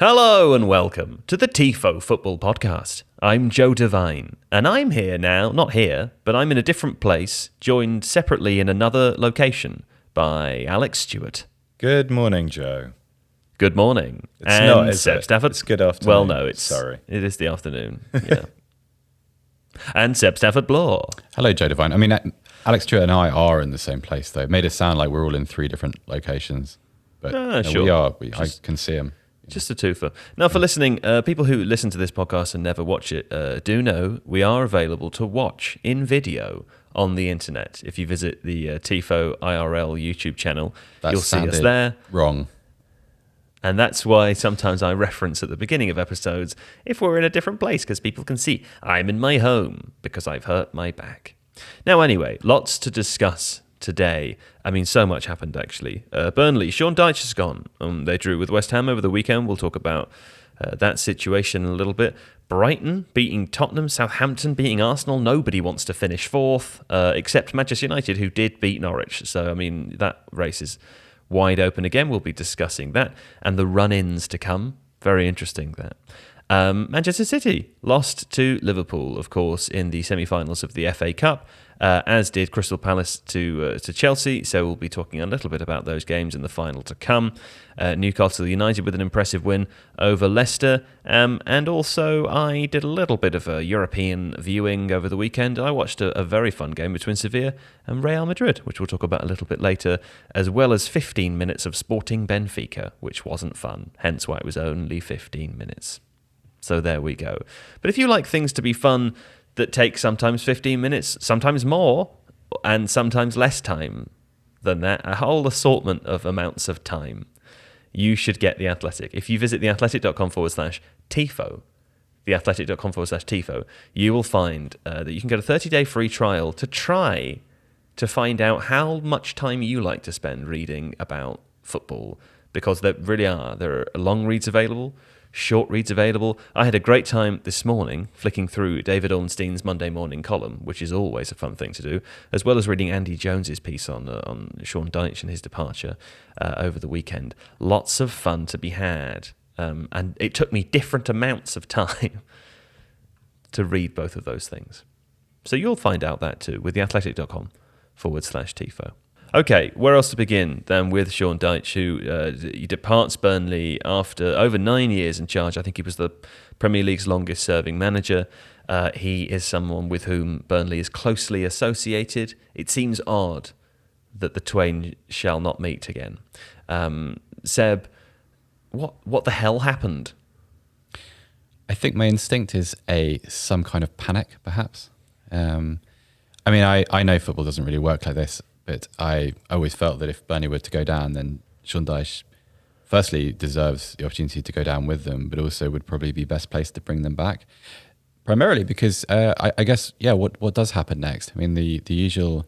Hello and welcome to the Tifo Football Podcast. I'm Joe Devine, and I'm here now, not here, but I'm in a different place, joined separately in another location by Alex Stewart. Good morning, Joe. Good morning. It's not, is Seb it? Stafford. It's good afternoon. Well, no, Sorry. It is the afternoon, yeah. And Seb Stafford-Bloor. Hello, Joe Devine. I mean, Alex Stewart and I are in the same place, though. It made it sound like we're all in three different locations. But no, sure. we are. I can see them. Just a twofer. Now, for listening, people who listen to this podcast and never watch it do know we are available to watch in video on the internet. If you visit the Tifo IRL YouTube channel, you'll see us there. Wrong. And that's why sometimes I reference at the beginning of episodes if we're in a different place, because people can see I'm in my home because I've hurt my back. Now, anyway, lots to discuss today. I mean, so much happened, actually. Burnley, Sean Dyche is gone. They drew with West Ham over the weekend. We'll talk about that situation a little bit. Brighton beating Tottenham, Southampton beating Arsenal. Nobody wants to finish fourth, except Manchester United, who did beat Norwich. So, I mean, that race is wide open again. We'll be discussing that and the run-ins to come. Very interesting, that. Manchester City lost to Liverpool, of course, in the semi-finals of the FA Cup, as did Crystal Palace to Chelsea. So we'll be talking a little bit about those games in the final to come. Newcastle United with an impressive win over Leicester. And also I did a little bit of a European viewing over the weekend. I watched a very fun game between Seville and Real Madrid, which we'll talk about a little bit later, as well as 15 minutes of Sporting Benfica, which wasn't fun, hence why it was only 15 minutes. So there we go. But if you like things to be fun that take sometimes 15 minutes, sometimes more, and sometimes less time than that, a whole assortment of amounts of time, you should get The Athletic. If you visit theathletic.com/Tifo, theathletic.com/Tifo, you will find that you can get a 30-day free trial to try to find out how much time you like to spend reading about football, because there are long reads available, short reads available. I had a great time this morning flicking through David Ornstein's Monday morning column, which is always a fun thing to do, as well as reading Andy Jones's piece on Sean Dyche and his departure over the weekend. Lots of fun to be had. And it took me different amounts of time to read both of those things. So you'll find out that too with theathletic.com/Tifo. Okay, where else to begin than with Sean Dyche, who departs Burnley after over 9 years in charge. I think he was the Premier League's longest-serving manager. He is someone with whom Burnley is closely associated. It seems odd that the twain shall not meet again. Seb, what the hell happened? I think my instinct is some kind of panic, perhaps. I mean, I know football doesn't really work like this, but I always felt that if Burnley were to go down, then Sean Dyche, firstly, deserves the opportunity to go down with them, but also would probably be best placed to bring them back. Primarily because I guess, what does happen next? I mean, the usual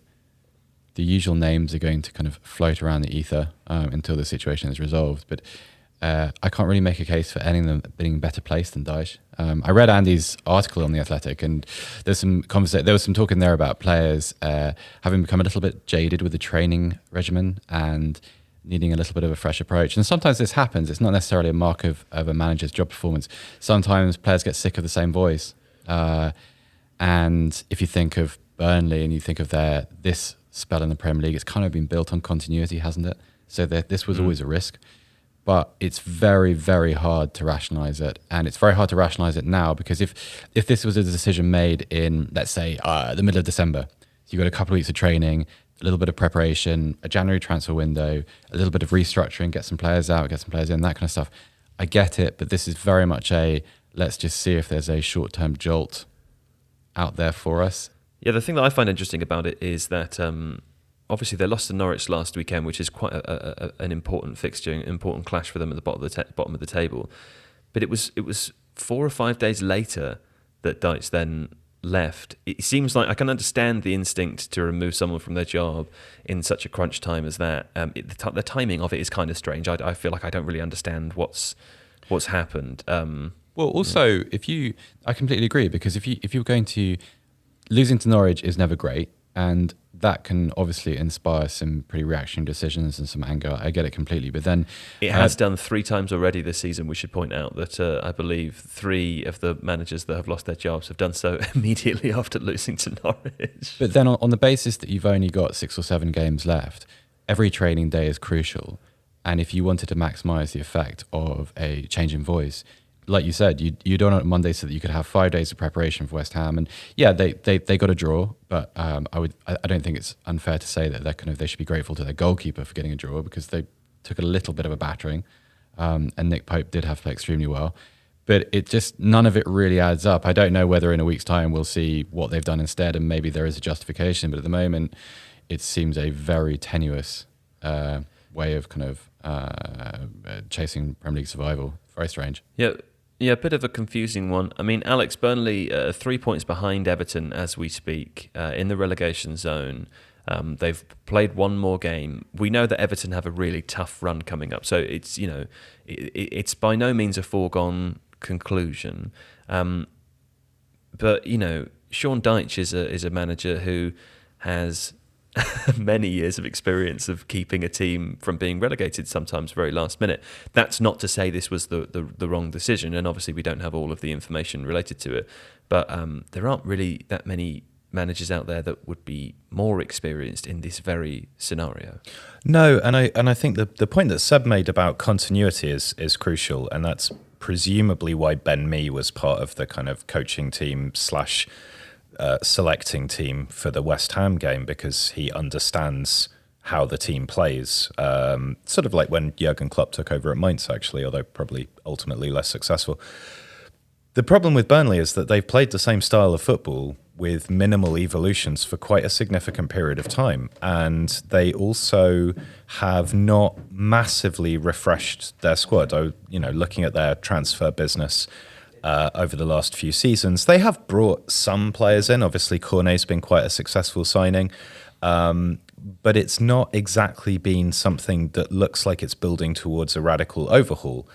names are going to kind of float around the ether until the situation is resolved. But I can't really make a case for any of them being better placed than Dyche. I read Andy's article on The Athletic, and there was some talk in there about players having become a little bit jaded with the training regimen and needing a little bit of a fresh approach. And sometimes this happens. It's not necessarily a mark of a manager's job performance. Sometimes players get sick of the same voice. And if you think of Burnley and you think of this spell in the Premier League, it's kind of been built on continuity, hasn't it? So this was always a risk. But it's very, very hard to rationalise it. And it's very hard to rationalise it now, because if this was a decision made in, let's say, the middle of December, so you've got a couple of weeks of training, a little bit of preparation, a January transfer window, a little bit of restructuring, get some players out, get some players in, that kind of stuff. I get it, but this is very much let's just see if there's a short-term jolt out there for us. Yeah, the thing that I find interesting about it is that obviously they lost to Norwich last weekend, which is quite an important fixture, an important clash for them at the bottom of the table. But it was 4 or 5 days later that Dyche then left. It seems like I can understand the instinct to remove someone from their job in such a crunch time as that. The timing of it is kind of strange. I feel like I don't really understand what's happened. Well, also, I completely agree, because if you're going to, losing to Norwich is never great. and that can obviously inspire some pretty reactionary decisions and some anger. I get it completely, but then it has done 3 times already this season. We should point out that I believe 3 of the managers that have lost their jobs have done so immediately after losing to Norwich. But then on the basis that you've only got 6 or 7 games left, every training day is crucial. And if you wanted to maximise the effect of a change in voice, like you said, you don't on Monday so that you could have 5 days of preparation for West Ham. And yeah, they got a draw, but I don't think it's unfair to say that they should be grateful to their goalkeeper for getting a draw, because they took a little bit of a battering, and Nick Pope did have to play extremely well. But it just, none of it really adds up. I don't know whether in a week's time we'll see what they've done instead, and maybe there is a justification. But at the moment, it seems a very tenuous way of kind of chasing Premier League survival. Very strange. Yeah, a bit of a confusing one. I mean, Alex, Burnley 3 points behind Everton as we speak, in the relegation zone. They've played one more game. We know that Everton have a really tough run coming up, so it's it's by no means a foregone conclusion. But Sean Dyche is a manager who has many years of experience of keeping a team from being relegated, sometimes very last minute. That's not to say this was the wrong decision, and obviously we don't have all of the information related to it, but there aren't really that many managers out there that would be more experienced in this very scenario. No, and I think the point that Seb made about continuity is crucial, and that's presumably why Ben Mee was part of the kind of coaching team / selecting team for the West Ham game, because he understands how the team plays. Sort of like when Jurgen Klopp took over at Mainz, actually, although probably ultimately less successful. The problem with Burnley is that they've played the same style of football with minimal evolutions for quite a significant period of time. And they also have not massively refreshed their squad. Looking at their transfer business over the last few seasons, they have brought some players in. Obviously, Cornet's been quite a successful signing. But it's not exactly been something that looks like it's building towards a radical overhaul.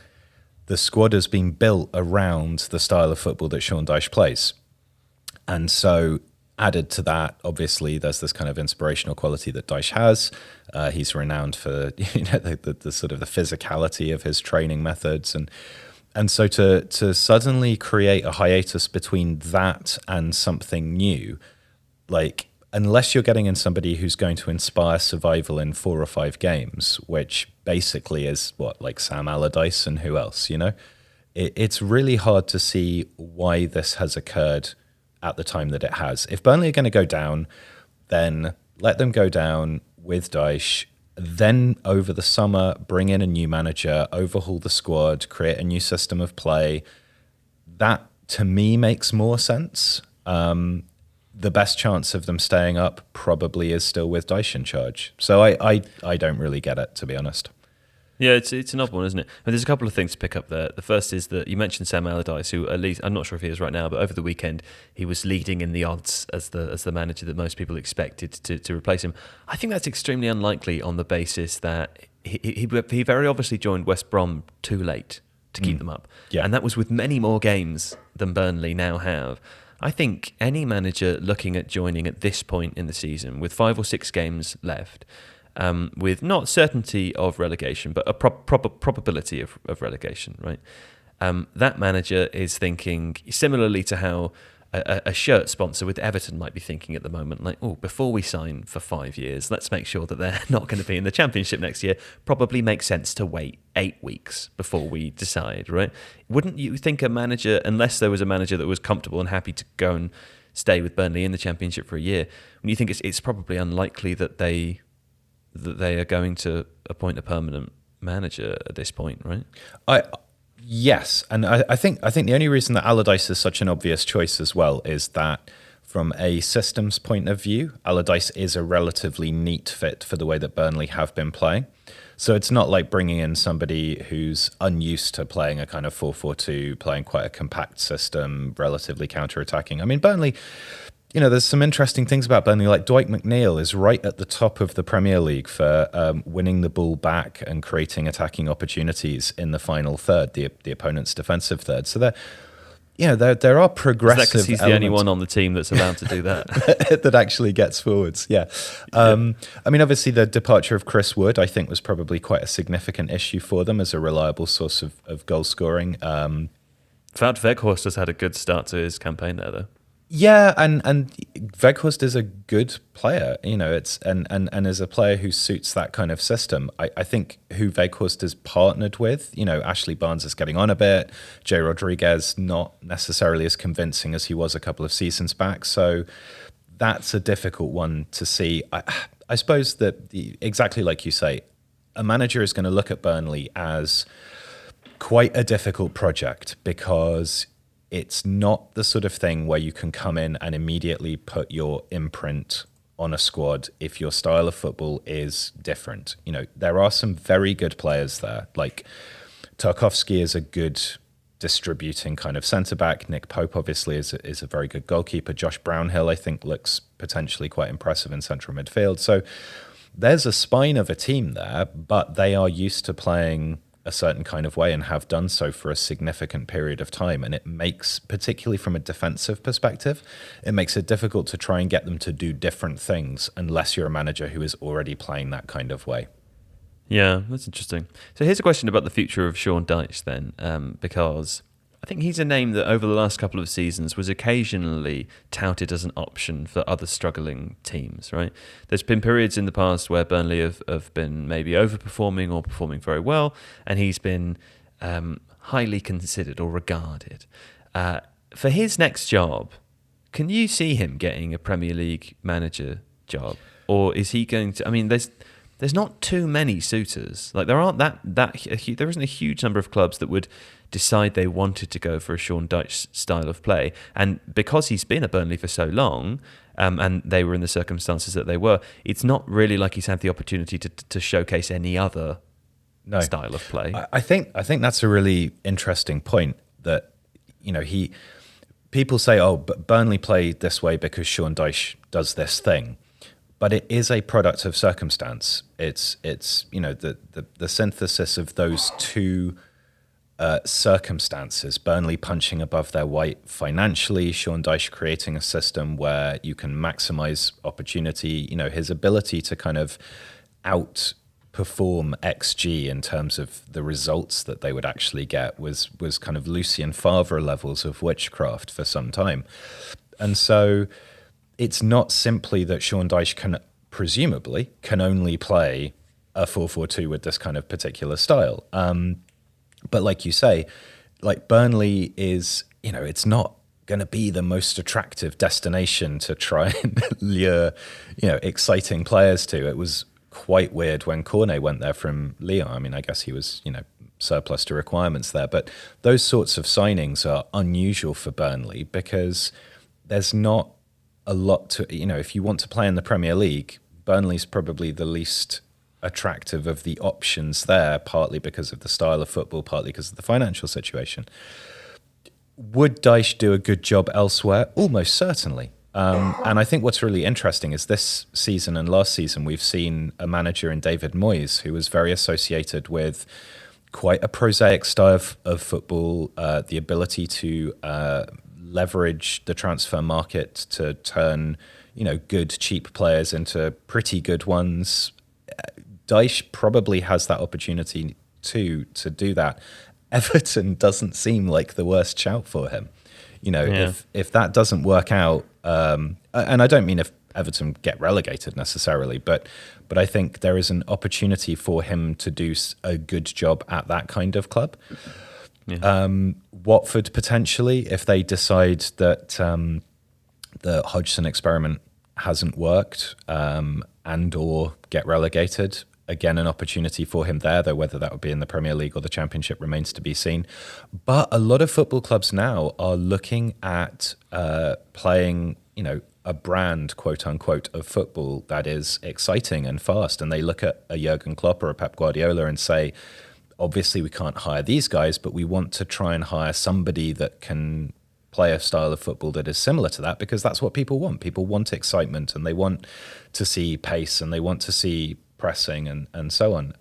The squad has been built around the style of football that Sean Dyche plays. And so added to that, obviously, there's this kind of inspirational quality that Dyche has. He's renowned for the sort of the physicality of his training methods. And so to suddenly create a hiatus between that and something new, like, unless you're getting in somebody who's going to inspire survival in 4 or 5 games, which basically is like Sam Allardyce and who else, it's really hard to see why this has occurred at the time that it has. If Burnley are going to go down, then let them go down with Dyche. Then over the summer, bring in a new manager, overhaul the squad, create a new system of play. That, to me, makes more sense. The best chance of them staying up probably is still with Dyche in charge. So I don't really get it, to be honest. Yeah, it's an odd one, isn't it? And there's a couple of things to pick up there. The first is that you mentioned Sam Allardyce, who, at least I'm not sure if he is right now, but over the weekend he was leading in the odds as the manager that most people expected to replace him. I think that's extremely unlikely on the basis that he very obviously joined West Brom too late to keep them up. Yeah. And that was with many more games than Burnley now have. I think any manager looking at joining at this point in the season with 5 or 6 games left, with not certainty of relegation, but a probability of relegation, right? That manager is thinking similarly to how a shirt sponsor with Everton might be thinking at the moment, like, before we sign for 5 years, let's make sure that they're not going to be in the Championship next year. Probably makes sense to wait 8 weeks before we decide, right? Wouldn't you think a manager, unless there was a manager that was comfortable and happy to go and stay with Burnley in the Championship for a year, when you think it's probably unlikely that they are going to appoint a permanent manager at this point, right? Yes, and I think the only reason that Allardyce is such an obvious choice as well is that from a systems point of view, Allardyce is a relatively neat fit for the way that Burnley have been playing. So it's not like bringing in somebody who's unused to playing a kind of 4-4-2, playing quite a compact system, relatively counter-attacking. I mean, Burnley, there's some interesting things about Burnley, like Dwight McNeil is right at the top of the Premier League for winning the ball back and creating attacking opportunities in the final third, the opponent's defensive third. So there are Is progressive that because he's the only one on the team that's allowed to do that? that actually gets forwards. Yeah. I mean, obviously the departure of Chris Wood, I think, was probably quite a significant issue for them as a reliable source of goal scoring. Wout Weghorst has had a good start to his campaign there, though. Yeah, and Weghorst is a good player, it's and is a player who suits that kind of system. I think who Weghorst is partnered with, Ashley Barnes is getting on a bit, Jay Rodriguez not necessarily as convincing as he was a couple of seasons back, so that's a difficult one to see. I suppose that exactly like you say, a manager is going to look at Burnley as quite a difficult project because it's not the sort of thing where you can come in and immediately put your imprint on a squad if your style of football is different. There are some very good players there. Like Tarkowski is a good distributing kind of centre-back. Nick Pope obviously is a very good goalkeeper. Josh Brownhill, I think, looks potentially quite impressive in central midfield. So there's a spine of a team there, but they are used to playing a certain kind of way and have done so for a significant period of time. And it makes, particularly from a defensive perspective, it makes it difficult to try and get them to do different things unless you're a manager who is already playing that kind of way. Yeah, that's interesting. So here's a question about the future of Sean Dyche then, because I think he's a name that over the last couple of seasons was occasionally touted as an option for other struggling teams, right? There's been periods in the past where Burnley have been maybe overperforming or performing very well, and he's been highly considered or regarded. For his next job, can you see him getting a Premier League manager job? Or is he going to... I mean, there's not too many suitors. Like there aren't there isn't a huge number of clubs that would decide they wanted to go for a Sean Dyche style of play. And because he's been at Burnley for so long, and they were in the circumstances that they were, it's not really like he's had the opportunity to showcase any other style of play. I think that's a really interesting point that, people say, but Burnley play this way because Sean Dyche does this thing. But it is a product of circumstance. It's the synthesis of those two circumstances. Burnley punching above their weight financially, Sean Dyche creating a system where you can maximize opportunity. His ability to kind of outperform XG in terms of the results that they would actually get was kind of Lucien Favre levels of witchcraft for some time. And so it's not simply that Sean Dyche can only play a 4-4-2 with this kind of particular style. But like you say, like Burnley is, it's not going to be the most attractive destination to try and lure, exciting players to. It was quite weird when Cornet went there from Lyon. I mean, I guess he was, surplus to requirements there. But those sorts of signings are unusual for Burnley because there's not a lot to, if you want to play in the Premier League, Burnley's probably the least attractive of the options there, partly because of the style of football, partly because of the financial situation. Would Dyche do a good job elsewhere? Almost certainly. And I think what's really interesting is this season and last season, we've seen a manager in David Moyes who was very associated with quite a prosaic style of football, the ability to leverage the transfer market to turn, good, cheap players into pretty good ones. Dyche probably has that opportunity to do that. Everton doesn't seem like the worst shout for him. If that doesn't work out, and I don't mean if Everton get relegated necessarily, but I think there is an opportunity for him to do a good job at that kind of club. Yeah. Watford potentially, if they decide that the Hodgson experiment hasn't worked and or get relegated, again, an opportunity for him there, though whether that would be in the Premier League or the Championship remains to be seen. But a lot of football clubs now are looking at playing, a brand, quote unquote, of football that is exciting and fast. And they look at a Jurgen Klopp or a Pep Guardiola and say, obviously we can't hire these guys, but we want to try and hire somebody that can play a style of football that is similar to that, because that's what people want. People want excitement and they want to see pace and they want to see pressing and so on.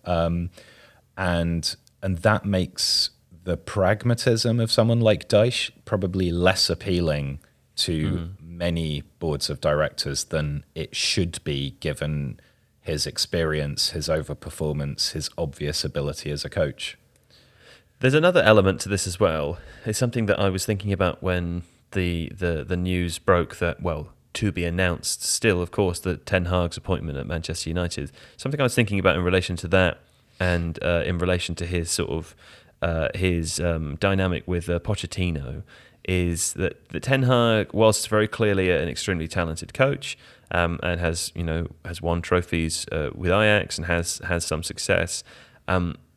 And that makes the pragmatism of someone like Dyche probably less appealing to many boards of directors than it should be, given his experience, his overperformance, his obvious ability as a coach. There's another element to this as well. It's something that I was thinking about when the news broke that, well, to be announced still, of course, the Ten Hag's appointment at Manchester United. Something I was thinking about in relation to that, and in relation to his sort of his dynamic with Pochettino, is that the Ten Hag, whilst very clearly an extremely talented coach, and has won trophies with Ajax and has some success,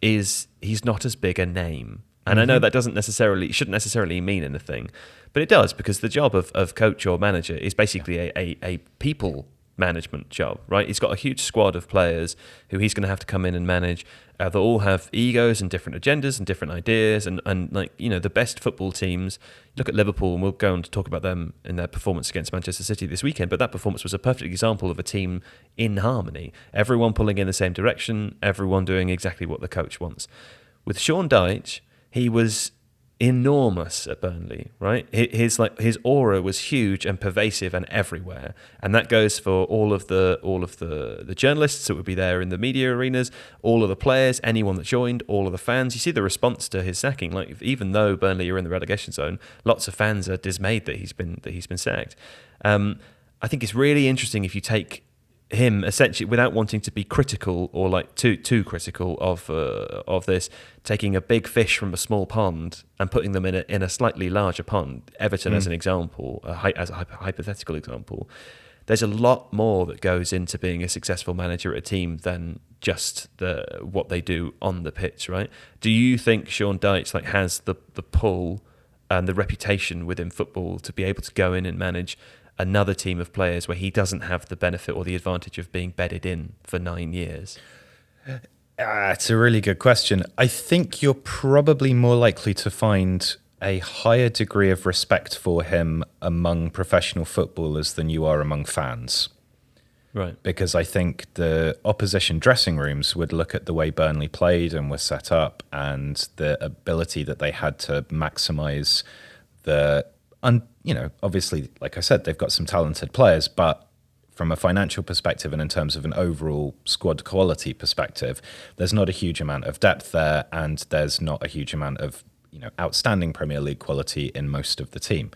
he's not as big a name. And I know that shouldn't necessarily mean anything, but it does, because the job of coach or manager is basically a people management job, right? He's got a huge squad of players who he's going to have to come in and manage. They all have egos and different agendas and different ideas, and the best football teams. Look at Liverpool, and we'll go on to talk about them in their performance against Manchester City this weekend, but that performance was a perfect example of a team in harmony. Everyone pulling in the same direction, everyone doing exactly what the coach wants. With Sean Dyche, he was enormous at Burnley, right? His aura was huge and pervasive and everywhere, and that goes for all of the journalists that would be there in the media arenas, all of the players, anyone that joined, all of the fans. You see the response to his sacking. Like, even though Burnley are in the relegation zone, lots of fans are dismayed that he's been sacked. I think it's really interesting if you take him, essentially, without wanting to be critical or like too critical of this, taking a big fish from a small pond and putting them in a slightly larger pond. Everton as an example, as a hypothetical example. There's a lot more that goes into being a successful manager at a team than just what they do on the pitch, right? Do you think Sean Dyche has the pull and the reputation within football to be able to go in and manage another team of players where he doesn't have the benefit or the advantage of being bedded in for 9 years? It's a really good question. I think you're probably more likely to find a higher degree of respect for him among professional footballers than you are among fans. Right. Because I think the opposition dressing rooms would look at the way Burnley played and were set up, and the ability that they had to maximise obviously, like I said, they've got some talented players, but from a financial perspective and in terms of an overall squad quality perspective, there's not a huge amount of depth there, and there's not a huge amount of outstanding Premier League quality in most of the team.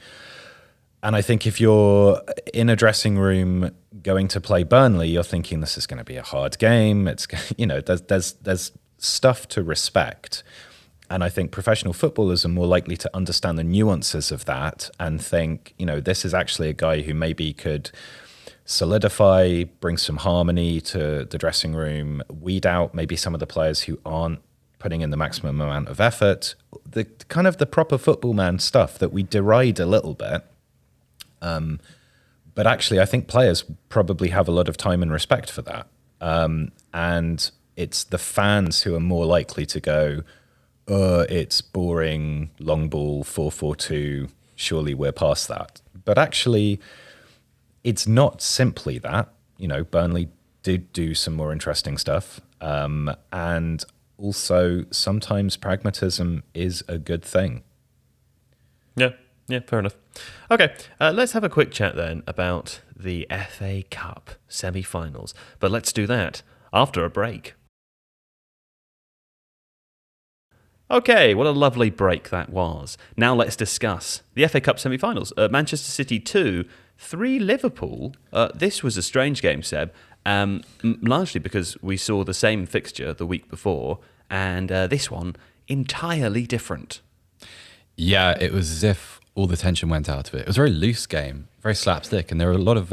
And I think if you're in a dressing room going to play Burnley, you're thinking this is going to be a hard game. It's there's stuff to respect. And I think professional footballers are more likely to understand the nuances of that and think, this is actually a guy who maybe could solidify, bring some harmony to the dressing room, weed out maybe some of the players who aren't putting in the maximum amount of effort, the kind of the proper football man stuff that we deride a little bit. But actually, I think players probably have a lot of time and respect for that. And it's the fans who are more likely to go, it's boring, long ball, 4-4-2, surely we're past that. But actually, it's not simply that. Burnley did do some more interesting stuff. And also, sometimes pragmatism is a good thing. Yeah, fair enough. Okay, let's have a quick chat then about the FA Cup semi-finals. But let's do that after a break. Okay, what a lovely break that was. Now let's discuss the FA Cup semi-finals. Manchester City 2, 3 Liverpool. This was a strange game, Seb, largely because we saw the same fixture the week before, and this one entirely different. Yeah, it was as if all the tension went out of it. It was a very loose game, very slapstick, and there were a lot of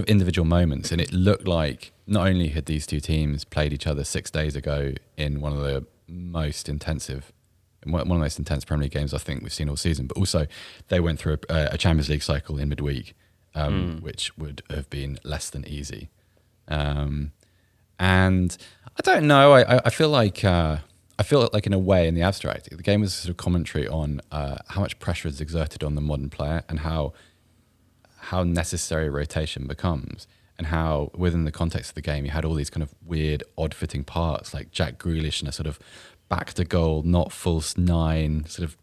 individual moments, and it looked like not only had these two teams played each other 6 days ago in one of the most intense Premier League games I think we've seen all season, but also they went through a Champions League cycle in midweek, which would have been less than easy. And I don't know. I feel like in a way, in the abstract, the game was a sort of commentary on how much pressure is exerted on the modern player and how necessary rotation becomes, and how within the context of the game you had all these kind of weird, odd-fitting parts like Jack Grealish in a sort of back to goal, not false nine, sort of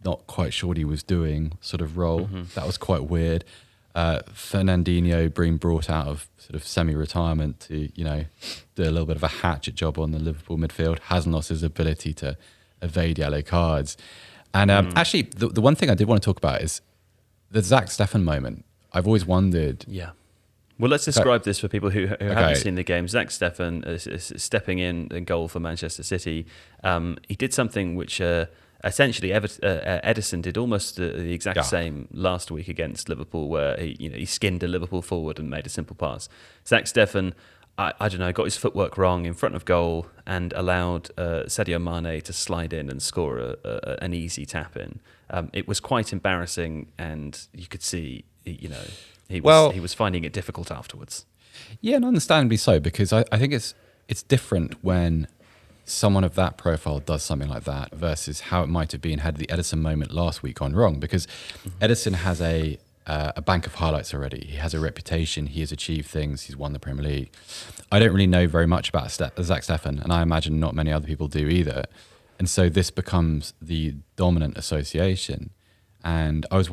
not quite sure what he was doing sort of role. That was quite weird. Fernandinho being brought out of sort of semi-retirement to, do a little bit of a hatchet job on the Liverpool midfield, hasn't lost his ability to evade yellow cards. And actually, the one thing I did want to talk about is the Zach Steffen moment. I've always wondered. Yeah. Well, let's describe this for people who haven't seen the game. Zach Steffen is stepping in goal for Manchester City. He did something which essentially Edison did almost the exact same last week against Liverpool, where he skinned a Liverpool forward and made a simple pass. Zach Steffen, I don't know, got his footwork wrong in front of goal and allowed Sadio Mane to slide in and score an easy tap in. It was quite embarrassing, and you could see, he was finding it difficult afterwards. Yeah, and understandably so, because I think it's different when someone of that profile does something like that versus how it might have been had the Edison moment last week gone wrong, because Edison has a bank of highlights already. He has a reputation. He has achieved things. He's won the Premier League. I don't really know very much about Zach Steffen, and I imagine not many other people do either. And so this becomes the dominant association. And I was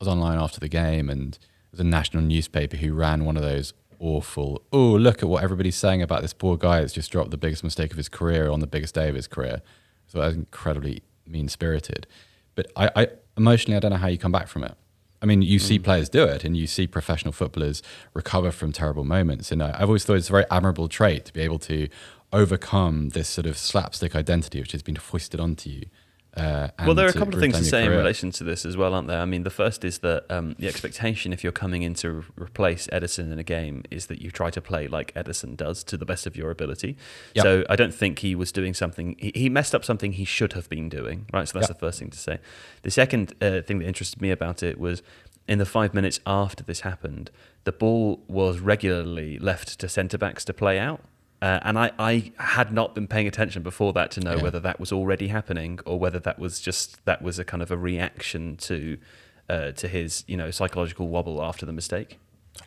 online after the game, and there was a national newspaper who ran one of those awful, look at what everybody's saying about this poor guy that's just dropped the biggest mistake of his career on the biggest day of his career. So that was incredibly mean-spirited. But I emotionally, I don't know how you come back from it. I mean, you see players do it, and you see professional footballers recover from terrible moments. And I've always thought it's a very admirable trait to be able to overcome this sort of slapstick identity which has been foisted onto you. Well, there are a couple of things to say in relation to this as well, aren't there? I mean, the first is that the expectation, if you're coming in to replace Edison in a game, is that you try to play like Edison does to the best of your ability. Yep. So I don't think he was doing something. He messed up something he should have been doing, right? So that's the first thing to say. The second thing that interested me about it was in the 5 minutes after this happened, the ball was regularly left to centre-backs to play out. And I had not been paying attention before that to know whether that was already happening or whether that was a kind of a reaction to his psychological wobble after the mistake.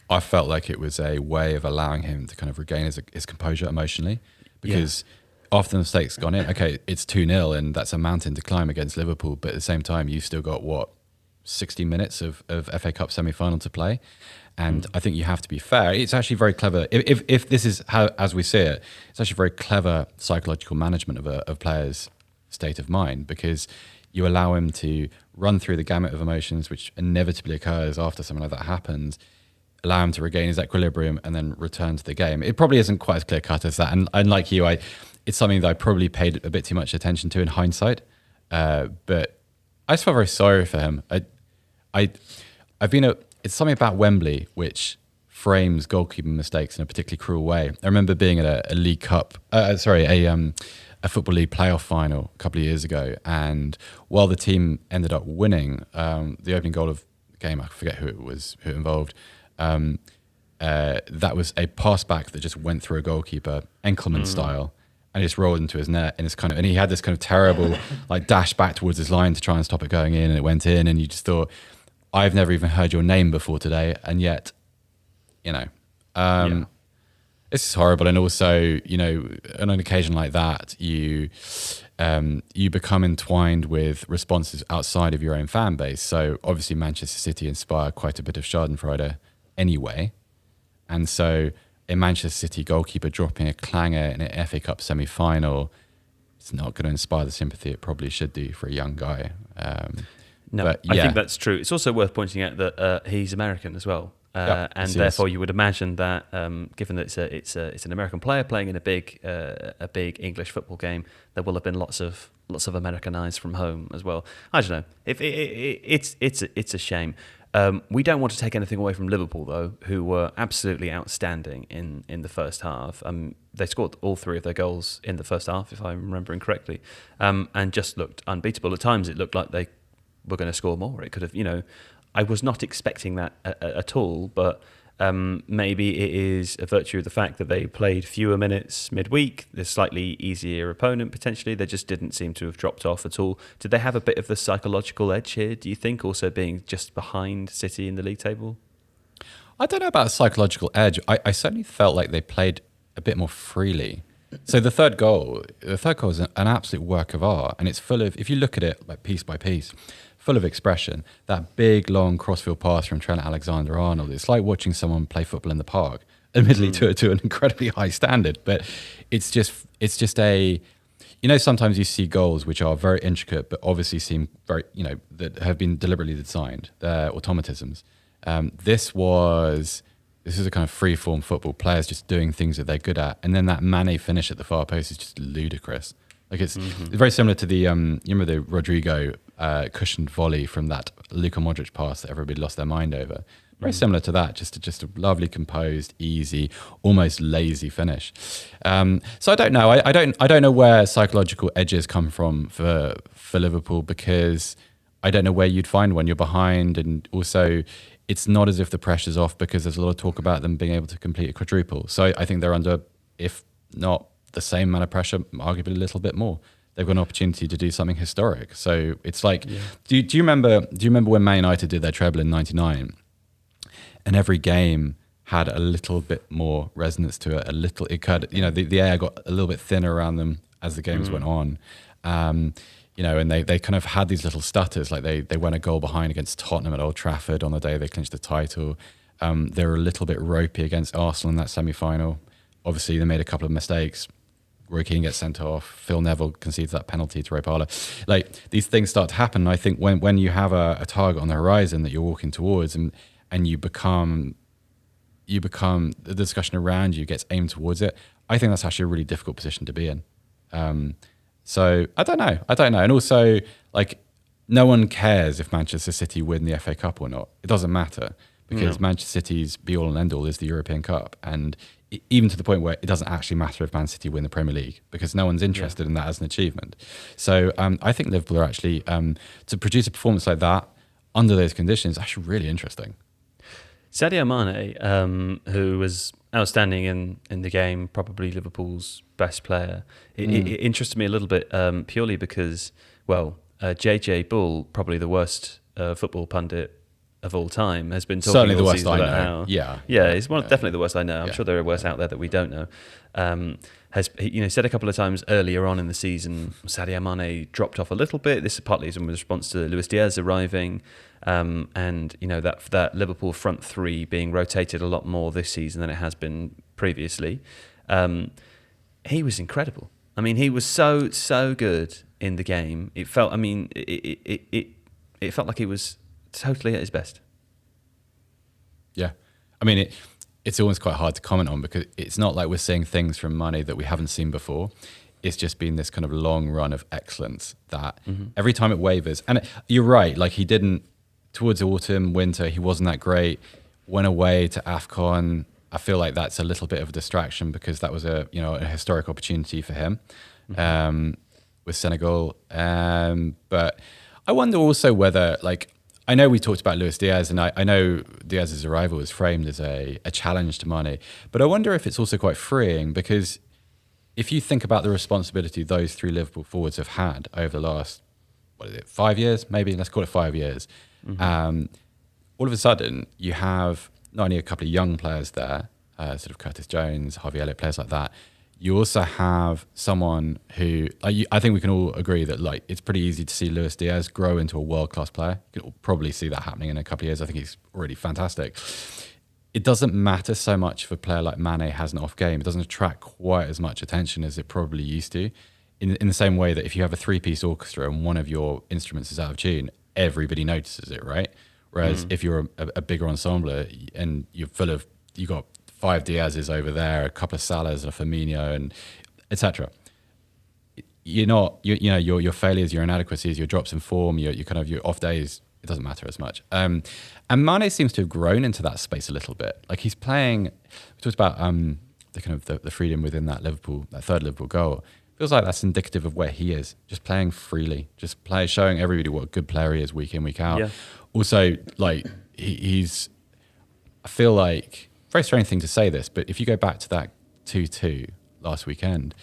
I felt like it was a way of allowing him to kind of regain his composure emotionally, because after the mistake's gone in, okay, it's 2-0 and that's a mountain to climb against Liverpool, but at the same time you've still got 60 minutes of FA Cup semi-final to play. And I think you have to be fair. It's actually very clever. If this is how, as we see it, it's actually very clever psychological management of a player's state of mind, because you allow him to run through the gamut of emotions, which inevitably occurs after something like that happens, allow him to regain his equilibrium and then return to the game. It probably isn't quite as clear-cut as that. And like you, it's something that I probably paid a bit too much attention to in hindsight. But I just felt very sorry for him. It's something about Wembley which frames goalkeeping mistakes in a particularly cruel way. I remember being at a League Cup, a Football League playoff final a couple of years ago, and while the team ended up winning, the opening goal of the game, I forget who it involved, that was a pass back that just went through a goalkeeper, Enkelman style, and just rolled into his net, and he had this kind of terrible dash back towards his line to try and stop it going in, and it went in, and you just thought, I've never even heard your name before today, and yet, this is horrible. And also, on an occasion like that, you become entwined with responses outside of your own fan base. So obviously, Manchester City inspire quite a bit of Schadenfreude anyway, and so a Manchester City goalkeeper dropping a clanger in an FA Cup semi-final, it's not going to inspire the sympathy it probably should do for a young guy. No, but, I think that's true. It's also worth pointing out that he's American as well, and therefore you would imagine that, given that it's an American player playing in a big English football game, there will have been lots of American eyes from home as well. I don't know. It's a shame. We don't want to take anything away from Liverpool though, who were absolutely outstanding in the first half. They scored all three of their goals in the first half, if I'm remembering correctly, and just looked unbeatable. At times, it looked like they were going to score more. It could have, I was not expecting that at all, but maybe it is a virtue of the fact that they played fewer minutes midweek, the slightly easier opponent potentially. They just didn't seem to have dropped off at all. Did they have a bit of the psychological edge here, do you think, also being just behind City in the league table? I don't know about a psychological edge. I certainly felt like they played a bit more freely. So the third goal is an absolute work of art, and it's full of, if you look at it like piece by piece, full of expression. That big, long crossfield pass from Trent Alexander-Arnold. It's like watching someone play football in the park, admittedly to an incredibly high standard, but it's just a, sometimes you see goals which are very intricate, but obviously seem very, that have been deliberately designed. They're automatisms. This is a kind of free-form football, players just doing things that they're good at. And then that Mane finish at the far post is just ludicrous. Like it's very similar to the, you remember the Rodrigo cushioned volley from that Luka Modric pass that everybody lost their mind over. Very similar to that, just a lovely, composed, easy, almost lazy finish. So I don't know. I don't know where psychological edges come from for Liverpool, because I don't know where you'd find one. You're behind, and also it's not as if the pressure's off, because there's a lot of talk about them being able to complete a quadruple. So I think they're under, if not the same amount of pressure, arguably a little bit more. They've got an opportunity to do something historic. So it's like, do you remember when Man United did their treble in '99? And every game had a little bit more resonance to it. It could, the air got a little bit thinner around them as the games went on. And they kind of had these little stutters, like they went a goal behind against Tottenham at Old Trafford on the day they clinched the title. They were a little bit ropey against Arsenal in that semi-final. Obviously, they made a couple of mistakes. Roy Keane gets sent off. Phil Neville concedes that penalty to Ray Parlour. Like, these things start to happen. And I think when you have a target on the horizon that you're walking towards, and you become the discussion around you gets aimed towards it, I think that's actually a really difficult position to be in. So I don't know. And also, like, no one cares if Manchester City win the FA Cup or not. It doesn't matter, because Manchester City's be all and end all is the European Cup. And even to the point where it doesn't actually matter if Man City win the Premier League, because no one's interested in that as an achievement. So I think Liverpool are actually, to produce a performance like that under those conditions, actually really interesting. Sadio Mane, who was outstanding in the game, probably Liverpool's best player. It interested me a little bit, purely because, JJ Bull, probably the worst football pundit of all time, has been talking certainly the all worst season I about know. how, he's definitely the worst I know. I'm sure there are worse out there that we don't know. Has said a couple of times earlier on in the season, Sadio Mane dropped off a little bit. This is partly in response to Luis Diaz arriving, and that Liverpool front three being rotated a lot more this season than it has been previously. He was incredible. I mean, he was so good in the game. It felt. I mean, it felt like he was totally at his best. Yeah, I mean it's always quite hard to comment on, because it's not like we're seeing things from Mane that we haven't seen before. It's just been this kind of long run of excellence that every time it wavers. And you're right, like he didn't, towards autumn, winter, he wasn't that great. Went away to AFCON. I feel like that's a little bit of a distraction, because that was a historic opportunity for him with Senegal. But I wonder also whether, like, I know we talked about Luis Diaz, and I know Diaz's arrival was framed as a challenge to Mane, but I wonder if it's also quite freeing, because if you think about the responsibility those three Liverpool forwards have had over the last, 5 years, maybe, let's call it 5 years, all of a sudden you have not only a couple of young players there, sort of Curtis Jones, Harvey Elliott, players like that. You also have someone who, I think we can all agree that, like, it's pretty easy to see Luis Diaz grow into a world-class player. You can probably see that happening in a couple of years. I think he's already fantastic. It doesn't matter so much if a player like Mane has an off game. It doesn't attract quite as much attention as it probably used to. In the same way that if you have a three-piece orchestra and one of your instruments is out of tune, everybody notices it, right? Whereas if you're a bigger ensemble and you got 5 Diaz's over there, a couple of Salahs, a Firmino, and etc. Your failures, your inadequacies, your drops in form, your off days, it doesn't matter as much. And Mane seems to have grown into that space a little bit. Like, he's playing. We talked about the freedom within that third Liverpool goal. Feels like that's indicative of where he is, just playing freely, showing everybody what a good player he is week in, week out. Yeah. Also, like, he's. I feel like, very strange thing to say this, but if you go back to that 2-2 last weekend,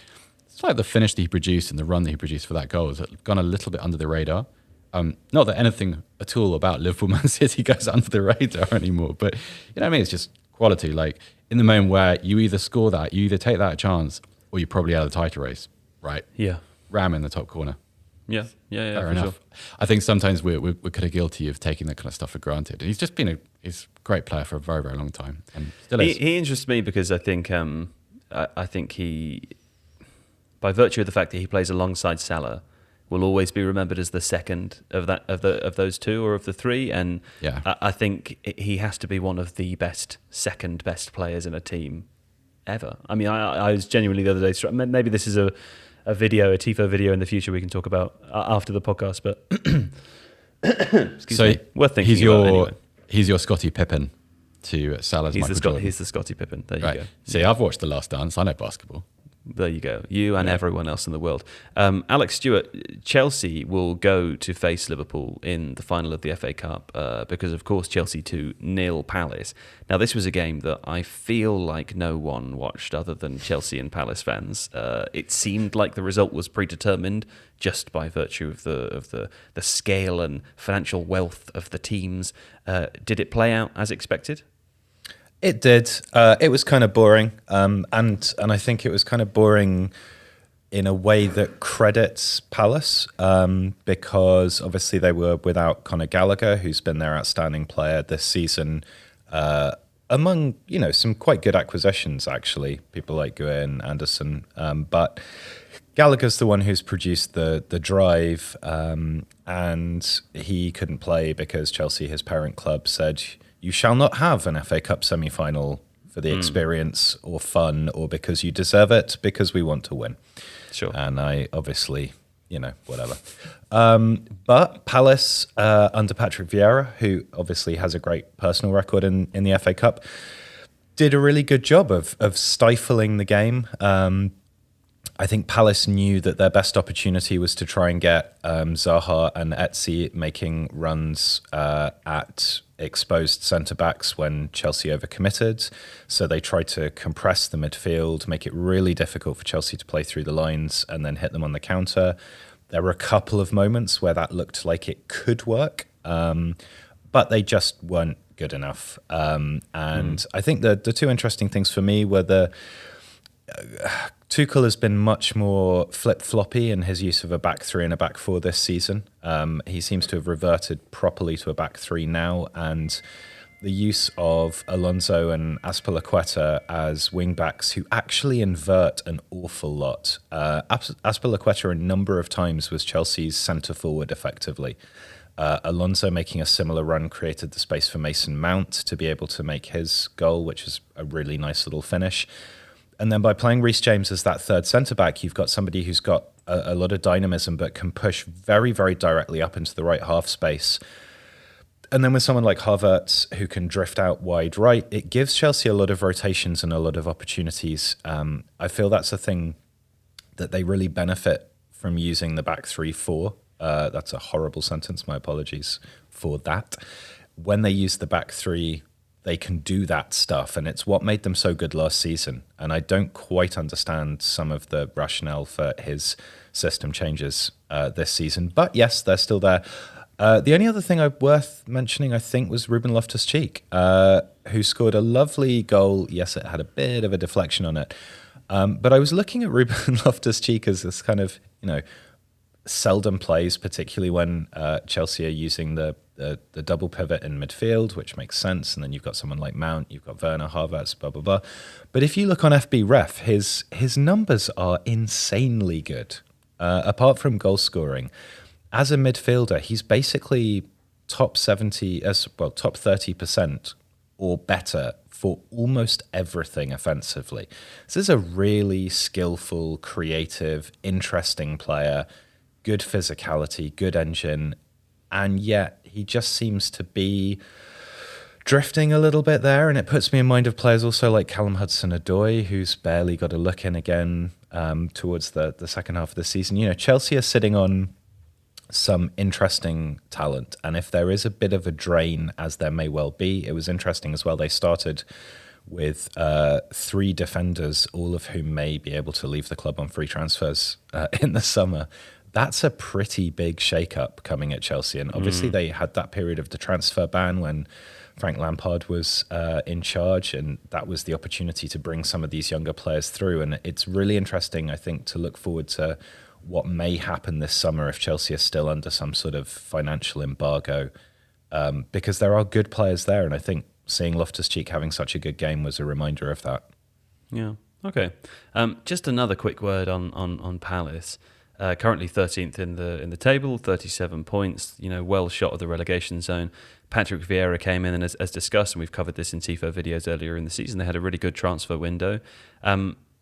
it's like the finish that he produced and the run that he produced for that goal has gone a little bit under the radar. Not that anything at all about Liverpool Man City goes under the radar anymore, but you know what I mean? It's just quality. Like, in the moment where you either score that, you either take that chance, or you're probably out of the title race, right? Yeah. Ram in the top corner. Yeah. Fair for enough. sure. I think sometimes we're kind of guilty of taking that kind of stuff for granted. And he's just been he's a great player for a very, very long time, and still is. He interests me because I think he, by virtue of the fact that he plays alongside Salah, will always be remembered as the second of those two or of the three. And Yeah. I think he has to be one of the second best players in a team ever. I mean, I was genuinely the other day. Maybe this is a Tifo video in the future we can talk about after the podcast. But excuse me, worth thinking about anyway. He's your Scottie Pippen to Salah's Michael Jordan. He's the Scottie Pippen. There you Right. go. See, I've watched The Last Dance. I know basketball. There you go. You and everyone else in the world. Alex Stewart, Chelsea will go to face Liverpool in the final of the FA Cup because, of course, Chelsea 2-0 Palace. Now, this was a game that I feel like no one watched other than Chelsea and Palace fans. It seemed like the result was predetermined just by virtue of the scale and financial wealth of the teams. Did it play out as expected? It did. It was kind of boring, and I think it was kind of boring in a way that credits Palace, because obviously they were without Conor Gallagher, who's been their outstanding player this season, among some quite good acquisitions actually, people like Guin, Anderson, but Gallagher's the one who's produced the drive, and he couldn't play because Chelsea, his parent club, said, you shall not have an FA Cup semi-final for the experience or fun or because you deserve it, because we want to win. Sure. And I obviously, whatever. But Palace, under Patrick Vieira, who obviously has a great personal record in the FA Cup, did a really good job of stifling the game. I think Palace knew that their best opportunity was to try and get Zaha and Etsy making runs at exposed centre-backs when Chelsea overcommitted. So they tried to compress the midfield, make it really difficult for Chelsea to play through the lines and then hit them on the counter. There were a couple of moments where that looked like it could work, but they just weren't good enough. And I think the two interesting things for me were Tuchel has been much more flip-floppy in his use of a back three and a back four this season. He seems to have reverted properly to a back three now, and the use of Alonso and Azpilicueta as wing-backs who actually invert an awful lot. Azpilicueta a number of times was Chelsea's centre-forward effectively. Alonso making a similar run created the space for Mason Mount to be able to make his goal, which is a really nice little finish. And then by playing Reece James as that third centre-back, you've got somebody who's got a lot of dynamism but can push very, very directly up into the right half space. And then with someone like Havertz who can drift out wide right, it gives Chelsea a lot of rotations and a lot of opportunities. I feel that's a thing that they really benefit from using the back 3-4. That's a horrible sentence, my apologies for that. When they use the back three, they can do that stuff, and it's what made them so good last season. And I don't quite understand some of the rationale for his system changes this season. But yes, they're still there. The only other thing worth mentioning, I think, was Ruben Loftus-Cheek, who scored a lovely goal. Yes, it had a bit of a deflection on it. But I was looking at Ruben Loftus-Cheek as this kind of, seldom plays, particularly when Chelsea are using the double pivot in midfield, which makes sense. And then you've got someone like Mount, you've got Werner, Havertz, blah, blah, blah. But if you look on FB Ref, his numbers are insanely good. Apart from goal scoring, as a midfielder, he's basically top 30% or better for almost everything offensively. This is a really skillful, creative, interesting player, good physicality, good engine, and yet he just seems to be drifting a little bit there, and it puts me in mind of players also like Callum Hudson-Odoi, who's barely got a look in again towards the second half of the season. Chelsea are sitting on some interesting talent, and if there is a bit of a drain, as there may well be, it was interesting as well, they started with 3 defenders, all of whom may be able to leave the club on free transfers in the summer. That's a pretty big shake-up coming at Chelsea. And obviously they had that period of the transfer ban when Frank Lampard was in charge, and that was the opportunity to bring some of these younger players through. And it's really interesting, I think, to look forward to what may happen this summer if Chelsea are still under some sort of financial embargo, because there are good players there, and I think seeing Loftus-Cheek having such a good game was a reminder of that. Yeah. Okay. Just another quick word on Palace. Currently 13th in the table, 37 points. Well shot of the relegation zone. Patrick Vieira came in, and as discussed, and we've covered this in Tifo videos earlier in the season, they had a really good transfer window.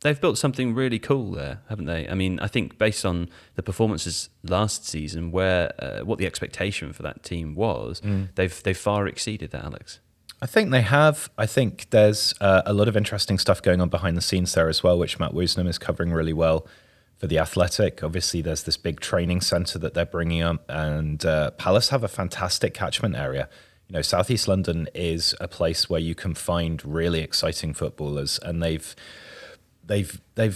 They've built something really cool there, haven't they? I mean, I think based on the performances last season, where what the expectation for that team was, they've far exceeded that, Alex. I think they have. I think there's a lot of interesting stuff going on behind the scenes there as well, which Matt Woosnam is covering really well for The Athletic. Obviously, there's this big training centre that they're bringing up, and Palace have a fantastic catchment area. South East London is a place where you can find really exciting footballers, and they've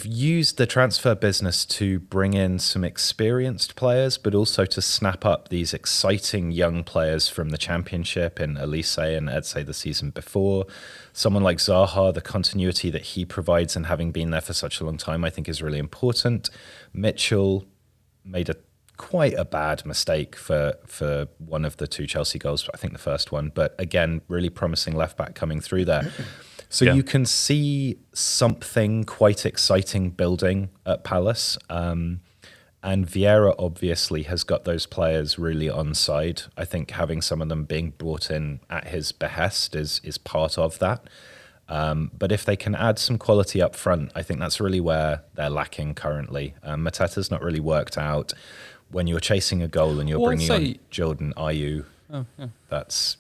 used the transfer business to bring in some experienced players, but also to snap up these exciting young players from the Championship in Elise and Eze the season before. Someone like Zaha, the continuity that he provides and having been there for such a long time, I think is really important. Mitchell made quite a bad mistake for one of the two Chelsea goals, I think the first one, but again, really promising left back coming through there. So you can see something quite exciting building at Palace. And Vieira obviously has got those players really on side. I think having some of them being brought in at his behest is part of that. But if they can add some quality up front, I think that's really where they're lacking currently. Mateta's not really worked out. When you're chasing a goal and you're bringing on Jordan Ayew, that's,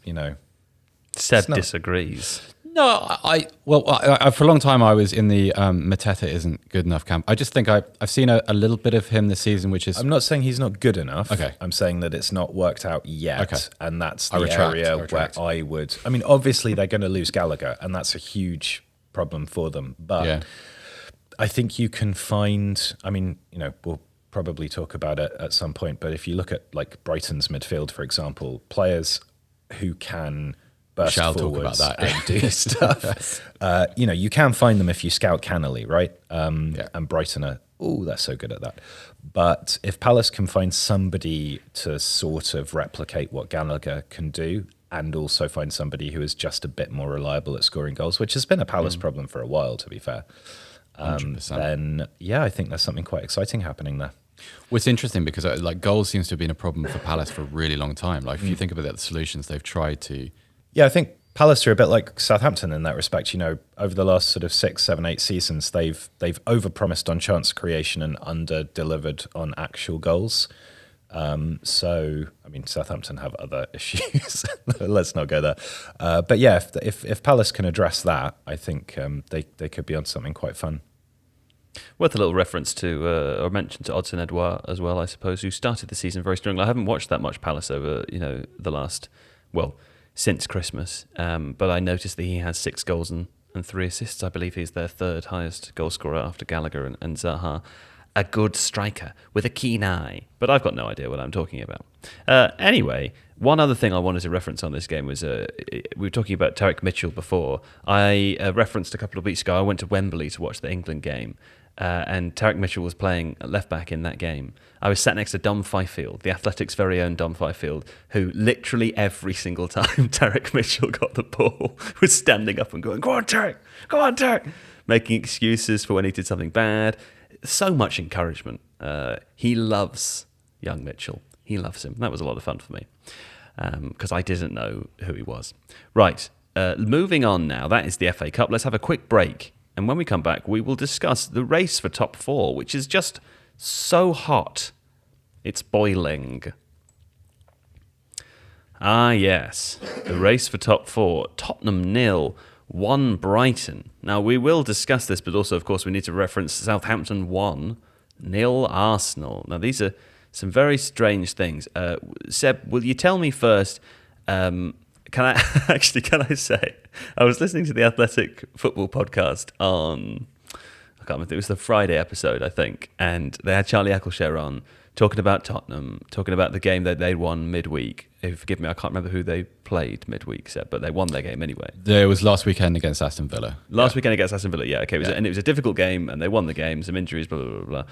Seb disagrees. No, I for a long time I was in the Mateta isn't good enough camp. I just think I've seen a little bit of him this season, which is... I'm not saying he's not good enough. Okay. I'm saying that it's not worked out yet. Okay. And that's the area where I would... I mean, obviously they're going to lose Gallagher, and that's a huge problem for them. But I think you can find... I mean, we'll probably talk about it at some point, but if you look at like Brighton's midfield, for example, players who can... Shall talk about that and do stuff. You can find them if you scout cannily, right? And Brighton are, they're so good at that. But if Palace can find somebody to sort of replicate what Gallagher can do, and also find somebody who is just a bit more reliable at scoring goals, which has been a Palace problem for a while, to be fair, then I think there's something quite exciting happening there. Well, it's interesting because goals seems to have been a problem for Palace for a really long time. Like if you think about the solutions they've tried to... Yeah, I think Palace are a bit like Southampton in that respect. Over the last sort of 6, 7, 8 seasons, they've overpromised on chance creation and under-delivered on actual goals. So, I mean, Southampton have other issues. Let's not go there. But yeah, if Palace can address that, I think they could be on something quite fun. Worth a little reference to, or mention to Odsonne Edouard as well, I suppose, who started the season very strongly. I haven't watched that much Palace over, the last, since Christmas. But I noticed that he has 6 goals and 3 assists. I believe he's their third highest goal scorer after Gallagher and Zaha. A good striker with a keen eye. But I've got no idea what I'm talking about. Anyway, one other thing I wanted to reference on this game was, we were talking about Tarek Mitchell before. I referenced a couple of weeks ago, I went to Wembley to watch the England game. And Tarek Mitchell was playing left back in that game. I was sat next to Dom Fifield, the Athletic's very own Dom Fifield, who literally every single time Tarek Mitchell got the ball was standing up and going, "Go on, Tarek! Go on, Tarek!" Making excuses for when he did something bad. So much encouragement. He loves young Mitchell. He loves him. That was a lot of fun for me because I didn't know who he was. Right, moving on now. That is the FA Cup. Let's have a quick break. And when we come back, we will discuss the race for top 4, which is just so hot. It's boiling. Ah, yes. The race for top 4. Tottenham 0, 1 Brighton. Now, we will discuss this, but also, of course, we need to reference Southampton 1, 0 Arsenal. Now, these are some very strange things. Seb, will you tell me first... Can I say, I was listening to the Athletic Football podcast on, I can't remember, it was the Friday episode, I think, and they had Charlie Eccleshare on talking about Tottenham, talking about the game that they won midweek. Forgive me, I can't remember who they played midweek, Seb, but they won their game anyway. It was last weekend against Aston Villa. Weekend against Aston Villa, yeah, okay. And it was a difficult game, and they won the game, some injuries, blah, blah, blah,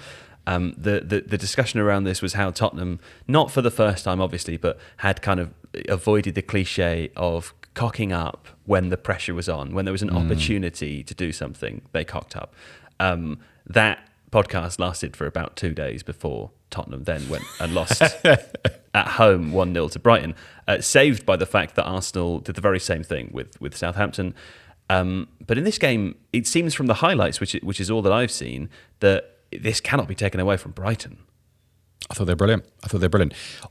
blah. The discussion around this was how Tottenham, not for the first time, obviously, but had kind of avoided the cliche of cocking up when the pressure was on, when there was an opportunity to do something, they cocked up. That podcast lasted for about 2 days before Tottenham then went and lost at home 1-0 to Brighton, saved by the fact that Arsenal did the very same thing with Southampton. But in this game, it seems from the highlights, which is all that I've seen, that this cannot be taken away from Brighton. I thought they're brilliant.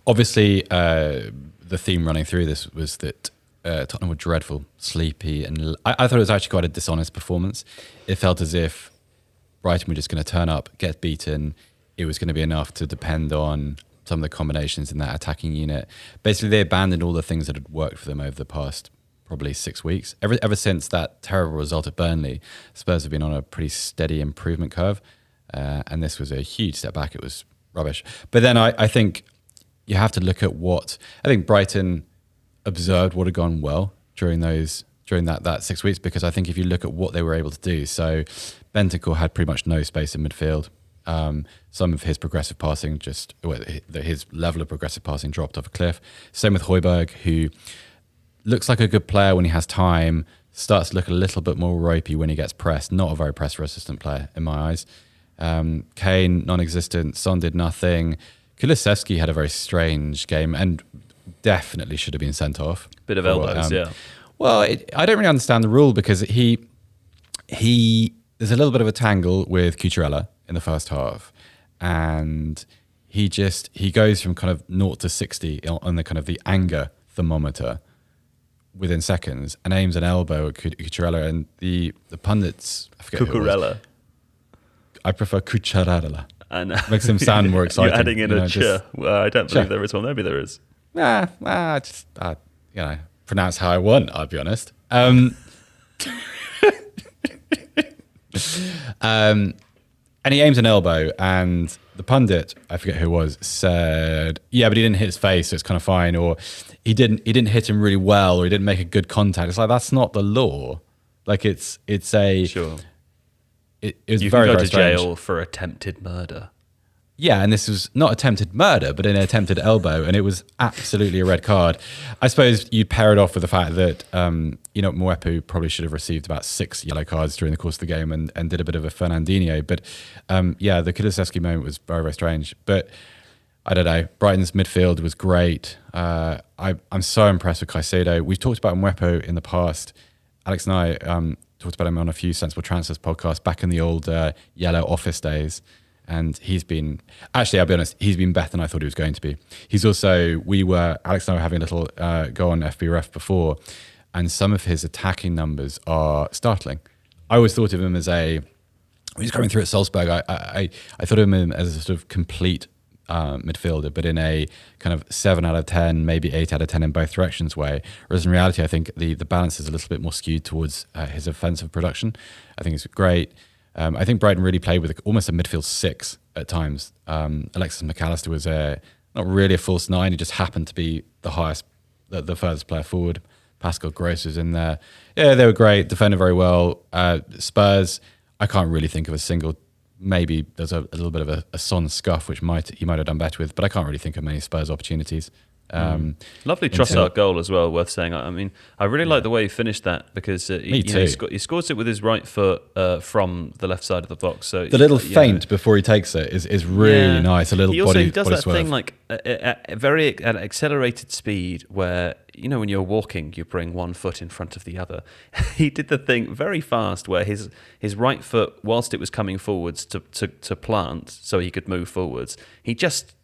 Obviously, the theme running through this was that Tottenham were dreadful, sleepy, and I thought it was actually quite a dishonest performance. It felt as if Brighton were just going to turn up, get beaten. It was going to be enough to depend on some of the combinations in that attacking unit. Basically, they abandoned all the things that had worked for them over the past probably 6 weeks. Ever since that terrible result at Burnley, Spurs have been on a pretty steady improvement curve, and this was a huge step back. It was rubbish. But then I think you have to look at I think Brighton observed what had gone well during that 6 weeks, because I think if you look at what they were able to do, so Bentancur had pretty much no space in midfield. Some of his progressive passing his level of progressive passing dropped off a cliff. Same with Højbjerg, who looks like a good player when he has time, starts to look a little bit more ropey when he gets pressed. Not a very press-resistant player in my eyes. Kane, non-existent. Son did nothing. Kulusevski had a very strange game and definitely should have been sent off. Bit of elbows, yeah. Well, I don't really understand the rule, because he there's a little bit of a tangle with Cucurella in the first half, and he goes from kind of 0 to 60 on the kind of the anger thermometer within seconds, and aims an elbow at Cucurella, and the pundits, I forget Cucurella. I prefer Cucurella. And makes him sound more exciting. You're adding in a ch. Well, I don't believe there is one. Maybe there is. Pronounce how I want, I'll be honest. And he aims an elbow, and the pundit, I forget who it was, said, yeah, but he didn't hit his face, so it's kind of fine, or he didn't hit him really well, or he didn't make a good contact. It's like, that's not the law. Like, it's a... Sure. It was you very, can go very to strange. jail for attempted murder. Yeah, and this was not attempted murder, but an attempted elbow, and it was absolutely a red card. I suppose you pair it off with the fact that, Mwepu probably should have received about 6 yellow cards during the course of the game and did a bit of a Fernandinho. But, the Kulusevski moment was very, very strange. But I don't know, Brighton's midfield was great. I'm so impressed with Caicedo. We've talked about Mwepu in the past. Alex and I talked about him on a few Sensible Transfers podcasts back in the old yellow office days. And he's been, actually, I'll be honest, he's been better than I thought he was going to be. He's also, Alex and I were having a little go on FBref before, and some of his attacking numbers are startling. I always thought of him as when he was coming through at Salzburg, I thought of him as a sort of complete midfielder, but in a kind of 7 out of 10, maybe 8 out of 10 in both directions way. Whereas in reality, I think the balance is a little bit more skewed towards his offensive production. I think it's great. I think Brighton really played with almost a midfield 6 at times. Alexis McAllister was not really a false 9. He just happened to be the furthest player forward. Pascal Gross was in there. Yeah, they were great. Defended very well. Spurs, I can't really think of a single. Maybe there's a little bit of a Son scuff, which he might have done better with, but I can't really think of many Spurs opportunities. Lovely Trossard goal as well, worth saying. I mean, I really like the way he finished that, because he scores it with his right foot from the left side of the box. So the little feint before he takes it is really nice. A little he does that swerve. thing like at accelerated speed, where when you're walking, you bring one foot in front of the other. He did the thing very fast, where his right foot, whilst it was coming forwards to plant, so he could move forwards, he just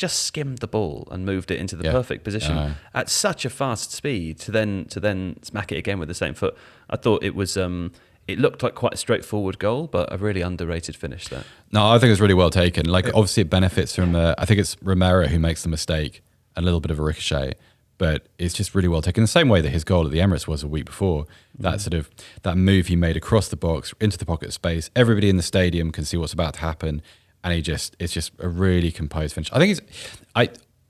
skimmed the ball and moved it into the perfect position at such a fast speed to then smack it again with the same foot. I thought it was it looked like quite a straightforward goal, but a really underrated finish there. No, I think it's really well taken. Like, obviously it benefits from I think it's Romero who makes the mistake, a little bit of a ricochet, but it's just really well taken. The same way that his goal at the Emirates was a week before. That sort of that move he made across the box into the pocket space. Everybody in the stadium can see what's about to happen, and it's just a really composed finish. I think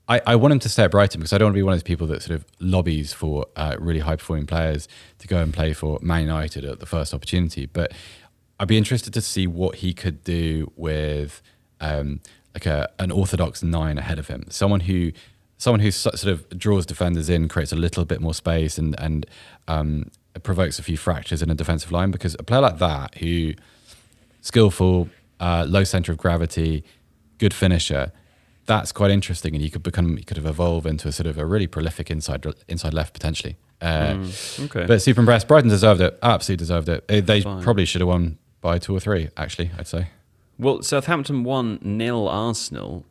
I want him to stay at Brighton because I don't want to be one of those people that sort of lobbies for really high performing players to go and play for Man United at the first opportunity. But I'd be interested to see what he could do with like an orthodox 9 ahead of him, someone who sort of draws defenders in, creates a little bit more space, and provokes a few fractures in a defensive line. Because a player like that, who skillful, low center of gravity, good finisher, that's quite interesting, and he could have evolved into a sort of a really prolific inside left potentially. Okay. But super impressed. Brighton deserved it. Absolutely deserved it. They probably should have won by 2 or 3. Actually, I'd say. Well, Southampton 1-0 Arsenal.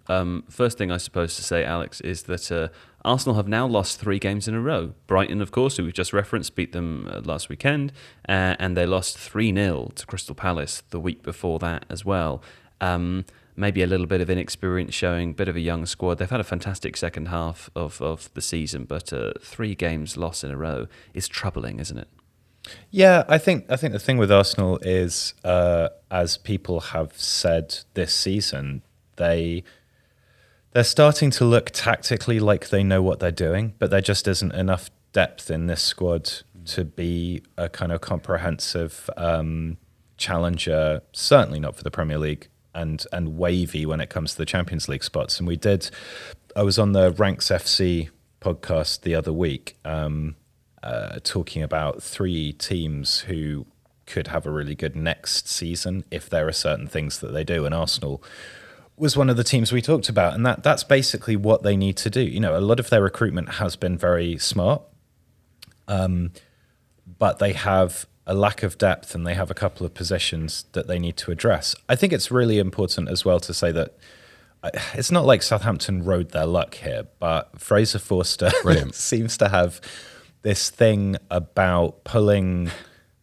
First thing I suppose to say, Alex, is that Arsenal have now lost 3 games in a row. Brighton, of course, who we've just referenced, beat them last weekend, and they lost 3-0 to Crystal Palace the week before that as well. Maybe a little bit of inexperience showing, bit of a young squad. They've had a fantastic second half of the season, but 3 games lost in a row is troubling, isn't it? Yeah, I think the thing with Arsenal is, as people have said this season, they're starting to look tactically like they know what they're doing, but there just isn't enough depth in this squad to be a kind of comprehensive challenger. Certainly not for the Premier League, and wavy when it comes to the Champions League spots. And I was on the Ranks FC podcast the other week. Talking about 3 teams who could have a really good next season if there are certain things that they do, and Arsenal was one of the teams we talked about, and that's basically what they need to do. You know, a lot of their recruitment has been very smart, but they have a lack of depth, and they have a couple of positions that they need to address. I think it's really important as well to say that it's not like Southampton rode their luck here, but Fraser Forster seems to have this thing about pulling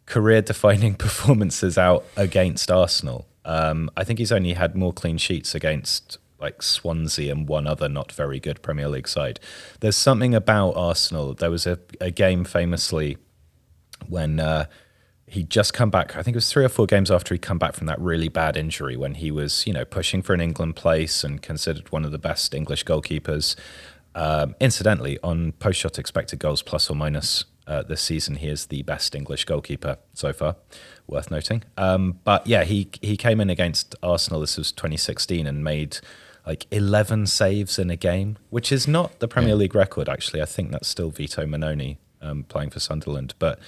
career-defining performances out against Arsenal. I think he's only had more clean sheets against like Swansea and one other not very good Premier League side. There's something about Arsenal. There was a game famously when he'd just come back. I think it was 3 or 4 games after he'd come back from that really bad injury, when he was, pushing for an England place and considered one of the best English goalkeepers. Incidentally, on post-shot expected goals plus or minus this season, he is the best English goalkeeper so far, worth noting. But yeah, he came in against Arsenal, this was 2016, and made like 11 saves in a game, which is not the Premier League record, actually. I think that's still Vito Mannoni playing for Sunderland. But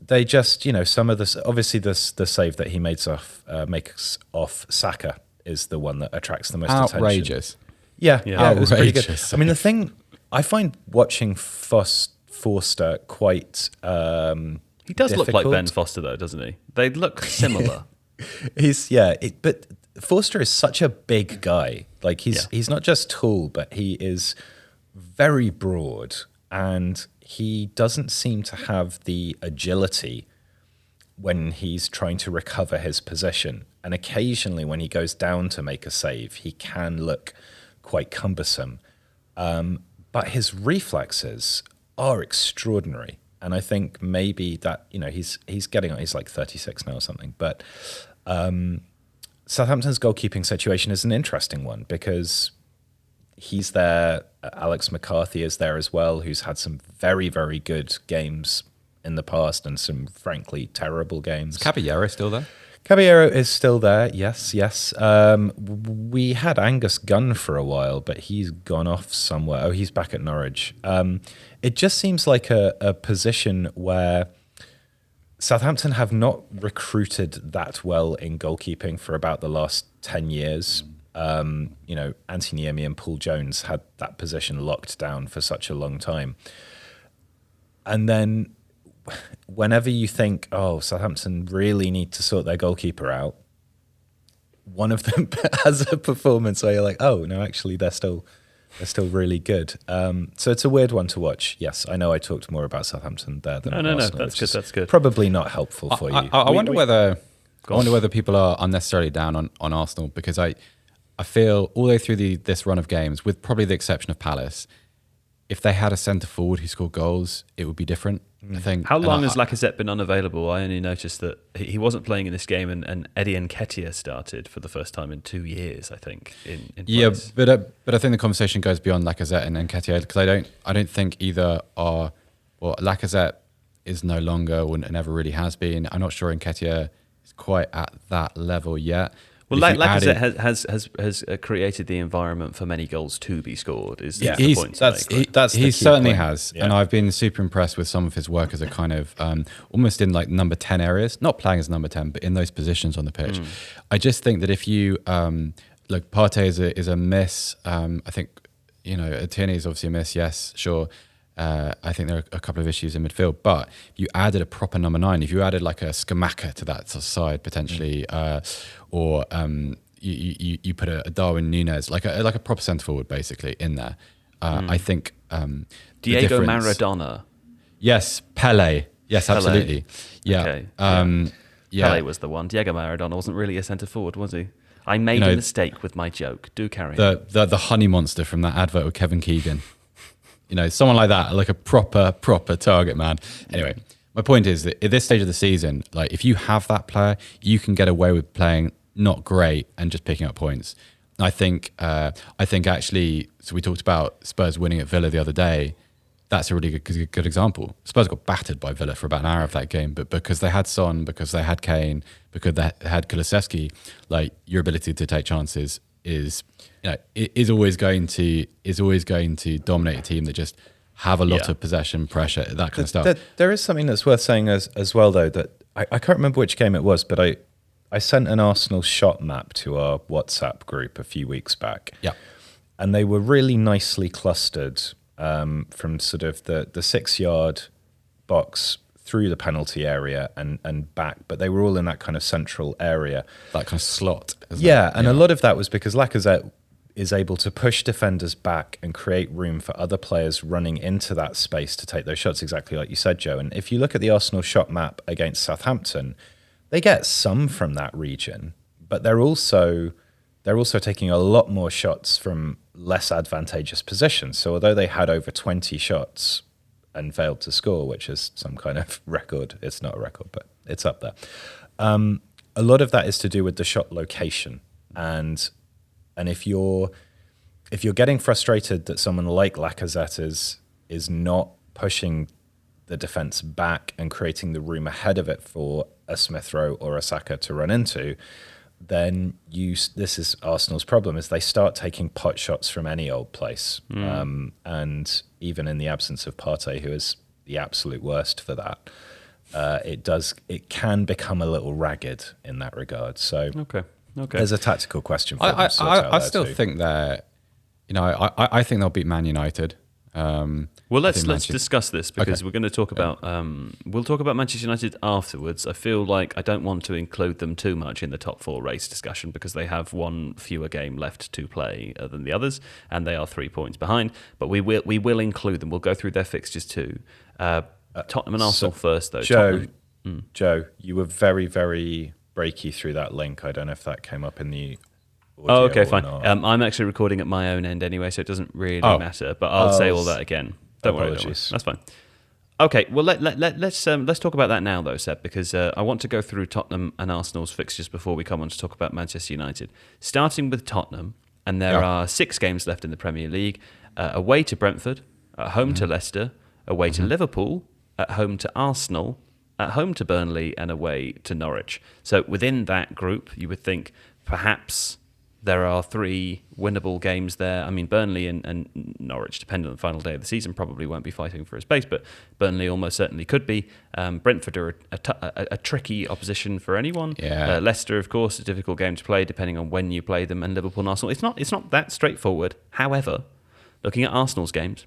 they just, some of this, obviously the save that he makes off Saka is the one that attracts the most attention. Outrageous. Yeah, it was pretty good. Outrageous. I mean, the thing, I find watching Forster quite he does difficult. look like Ben Foster, though, doesn't he? They look similar. But Forster is such a big guy. Like, he's not just tall, but he is very broad, and he doesn't seem to have the agility when he's trying to recover his position. And occasionally when he goes down to make a save, he can look quite cumbersome. But his reflexes are extraordinary. And I think maybe that, he's getting on, he's like 36 now or something. But Southampton's goalkeeping situation is an interesting one because he's there. Alex McCarthy is there as well, who's had some very, very good games in the past and some frankly terrible games. Is Caballero still there? Caballero is still there, yes. We had Angus Gunn for a while, but he's gone off somewhere. Oh, he's back at Norwich. It just seems like a position where Southampton have not recruited that well in goalkeeping for about the last 10 years. Anthony Niemi and Paul Jones had that position locked down for such a long time. And then whenever you think, Southampton really need to sort their goalkeeper out, one of them has a performance where you're like, oh, no, actually, they're still really good. So it's a weird one to watch. Yes, I know I talked more about Southampton there than Arsenal. No, that's good. Probably not helpful for you. I wonder whether people are unnecessarily down on Arsenal, because I feel all the way through this run of games, with probably the exception of Palace, if they had a centre forward who scored goals, it would be different. I think. How long has Lacazette been unavailable? I only noticed that he wasn't playing in this game, and Eddie Nketiah started for the first time in 2 years, I think. In Yeah, place. but I think the conversation goes beyond Lacazette and Nketiah, because I don't think either are. Well, Lacazette is no longer and never really has been. I'm not sure Nketiah is quite at that level yet. Well, Lacazette has created the environment for many goals to be scored. Is the point to make, right? He certainly has, and I've been super impressed with some of his work as a kind of almost in like number 10 areas, not playing as number 10, but in those positions on the pitch. I just think that if you look, Partey is a miss. I think Tierney is obviously a miss. Yes, sure. I think there are a couple of issues in midfield, but if you added a proper number 9, if you added like a Scamacca to that side potentially, or you put a Darwin Núñez, like a proper centre forward basically in there, I think Diego Maradona. Yes, Pele. Yes, absolutely. Yeah. Okay. Yeah. Pele was the one. Diego Maradona wasn't really a centre forward, was he? I made a mistake with my joke. Do carry on. The honey monster from that advert with Kevin Keegan. Someone like that, like a proper target man. Anyway, my point is that at this stage of the season, like if you have that player, you can get away with playing not great and just picking up points. I think actually, so we talked about Spurs winning at Villa the other day. That's a really good example. Spurs got battered by Villa for about an hour of that game, but because they had Son, because they had Kane, because they had Kulusevski, like your ability to take chances is always going to dominate a team that just have a lot of possession, pressure, that kind of stuff. There is something that's worth saying as well, though, that I can't remember which game it was, but I sent an Arsenal shot map to our WhatsApp group a few weeks back. Yeah. And they were really nicely clustered from sort of the 6-yard box through the penalty area and back, but they were all in that kind of central area. That kind of slot. And a lot of that was because Lacazette is able to push defenders back and create room for other players running into that space to take those shots, exactly like you said, Joe. And if you look at the Arsenal shot map against Southampton, they get some from that region, but they're also taking a lot more shots from less advantageous positions. So although they had over 20 shots and failed to score, which is some kind of record, it's not a record, but it's up there. A lot of that is to do with the shot location, and if you're getting frustrated that someone like Lacazette is not pushing the defense back and creating the room ahead of it for a Smith Rowe or a Saka to run into, then this is Arsenal's problem, is they start taking pot shots from any old place. And even in the absence of Partey, who is the absolute worst for that, it can become a little ragged in that regard. So Okay. there's a tactical question for them to sort out I there still too. think they're, I think they'll beat Man United. Well, let's discuss this because we're going to talk about we'll talk about Manchester United afterwards. I feel like I don't want to include them too much in the top 4 race discussion because they have one fewer game left to play than the others, and they are 3 points behind. But we will include them. We'll go through their fixtures too. Tottenham and Arsenal first, though. Joe, you were very, very breaky through that link. I don't know if that came up in the Oh, okay, fine. not. I'm actually recording at my own end anyway, so it doesn't really matter. But I'll say all that again. Don't worry. That's fine. Okay, well let's talk about that now, though, Seb, because I want to go through Tottenham and Arsenal's fixtures before we come on to talk about Manchester United. Starting with Tottenham, and there are 6 games left in the Premier League: away to Brentford, at home to Leicester, away to Liverpool, at home to Arsenal, at home to Burnley, and away to Norwich. So within that group, you would think perhaps there are 3 winnable games there. I mean, Burnley and Norwich, depending on the final day of the season, probably won't be fighting for a space, but Burnley almost certainly could be. Brentford are a tricky opposition for anyone. Yeah. Leicester, of course, a difficult game to play depending on when you play them, and Liverpool and Arsenal. It's not that straightforward. However, looking at Arsenal's games,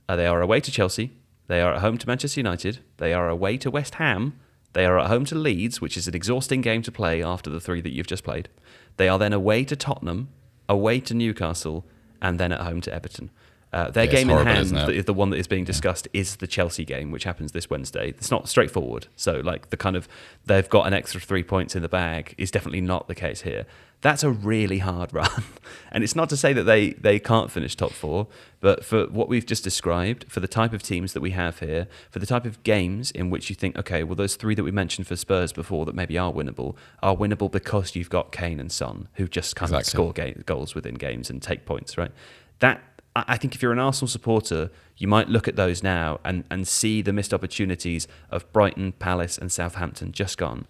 they are away to Chelsea, they are at home to Manchester United, they are away to West Ham, they are at home to Leeds, which is an exhausting game to play after the 3 that you've just played. They are then away to Tottenham, away to Newcastle, and then at home to Everton. Their game in horrible, hand, isn't it? the one that is being discussed, is the Chelsea game, which happens this Wednesday. It's not straightforward. So, like, the kind of they've got an extra 3 points in the bag is definitely not the case here. That's a really hard run. And it's not to say that they can't finish top four, but for what we've just described, for the type of teams that we have here, for the type of games in which you think, okay, well, those three that we mentioned for Spurs before that maybe are winnable because you've got Kane and Son, who just can't score goals within games and take points, right? That, I think if you're an Arsenal supporter, you might look at those now and see the missed opportunities of Brighton, Palace and Southampton just gone.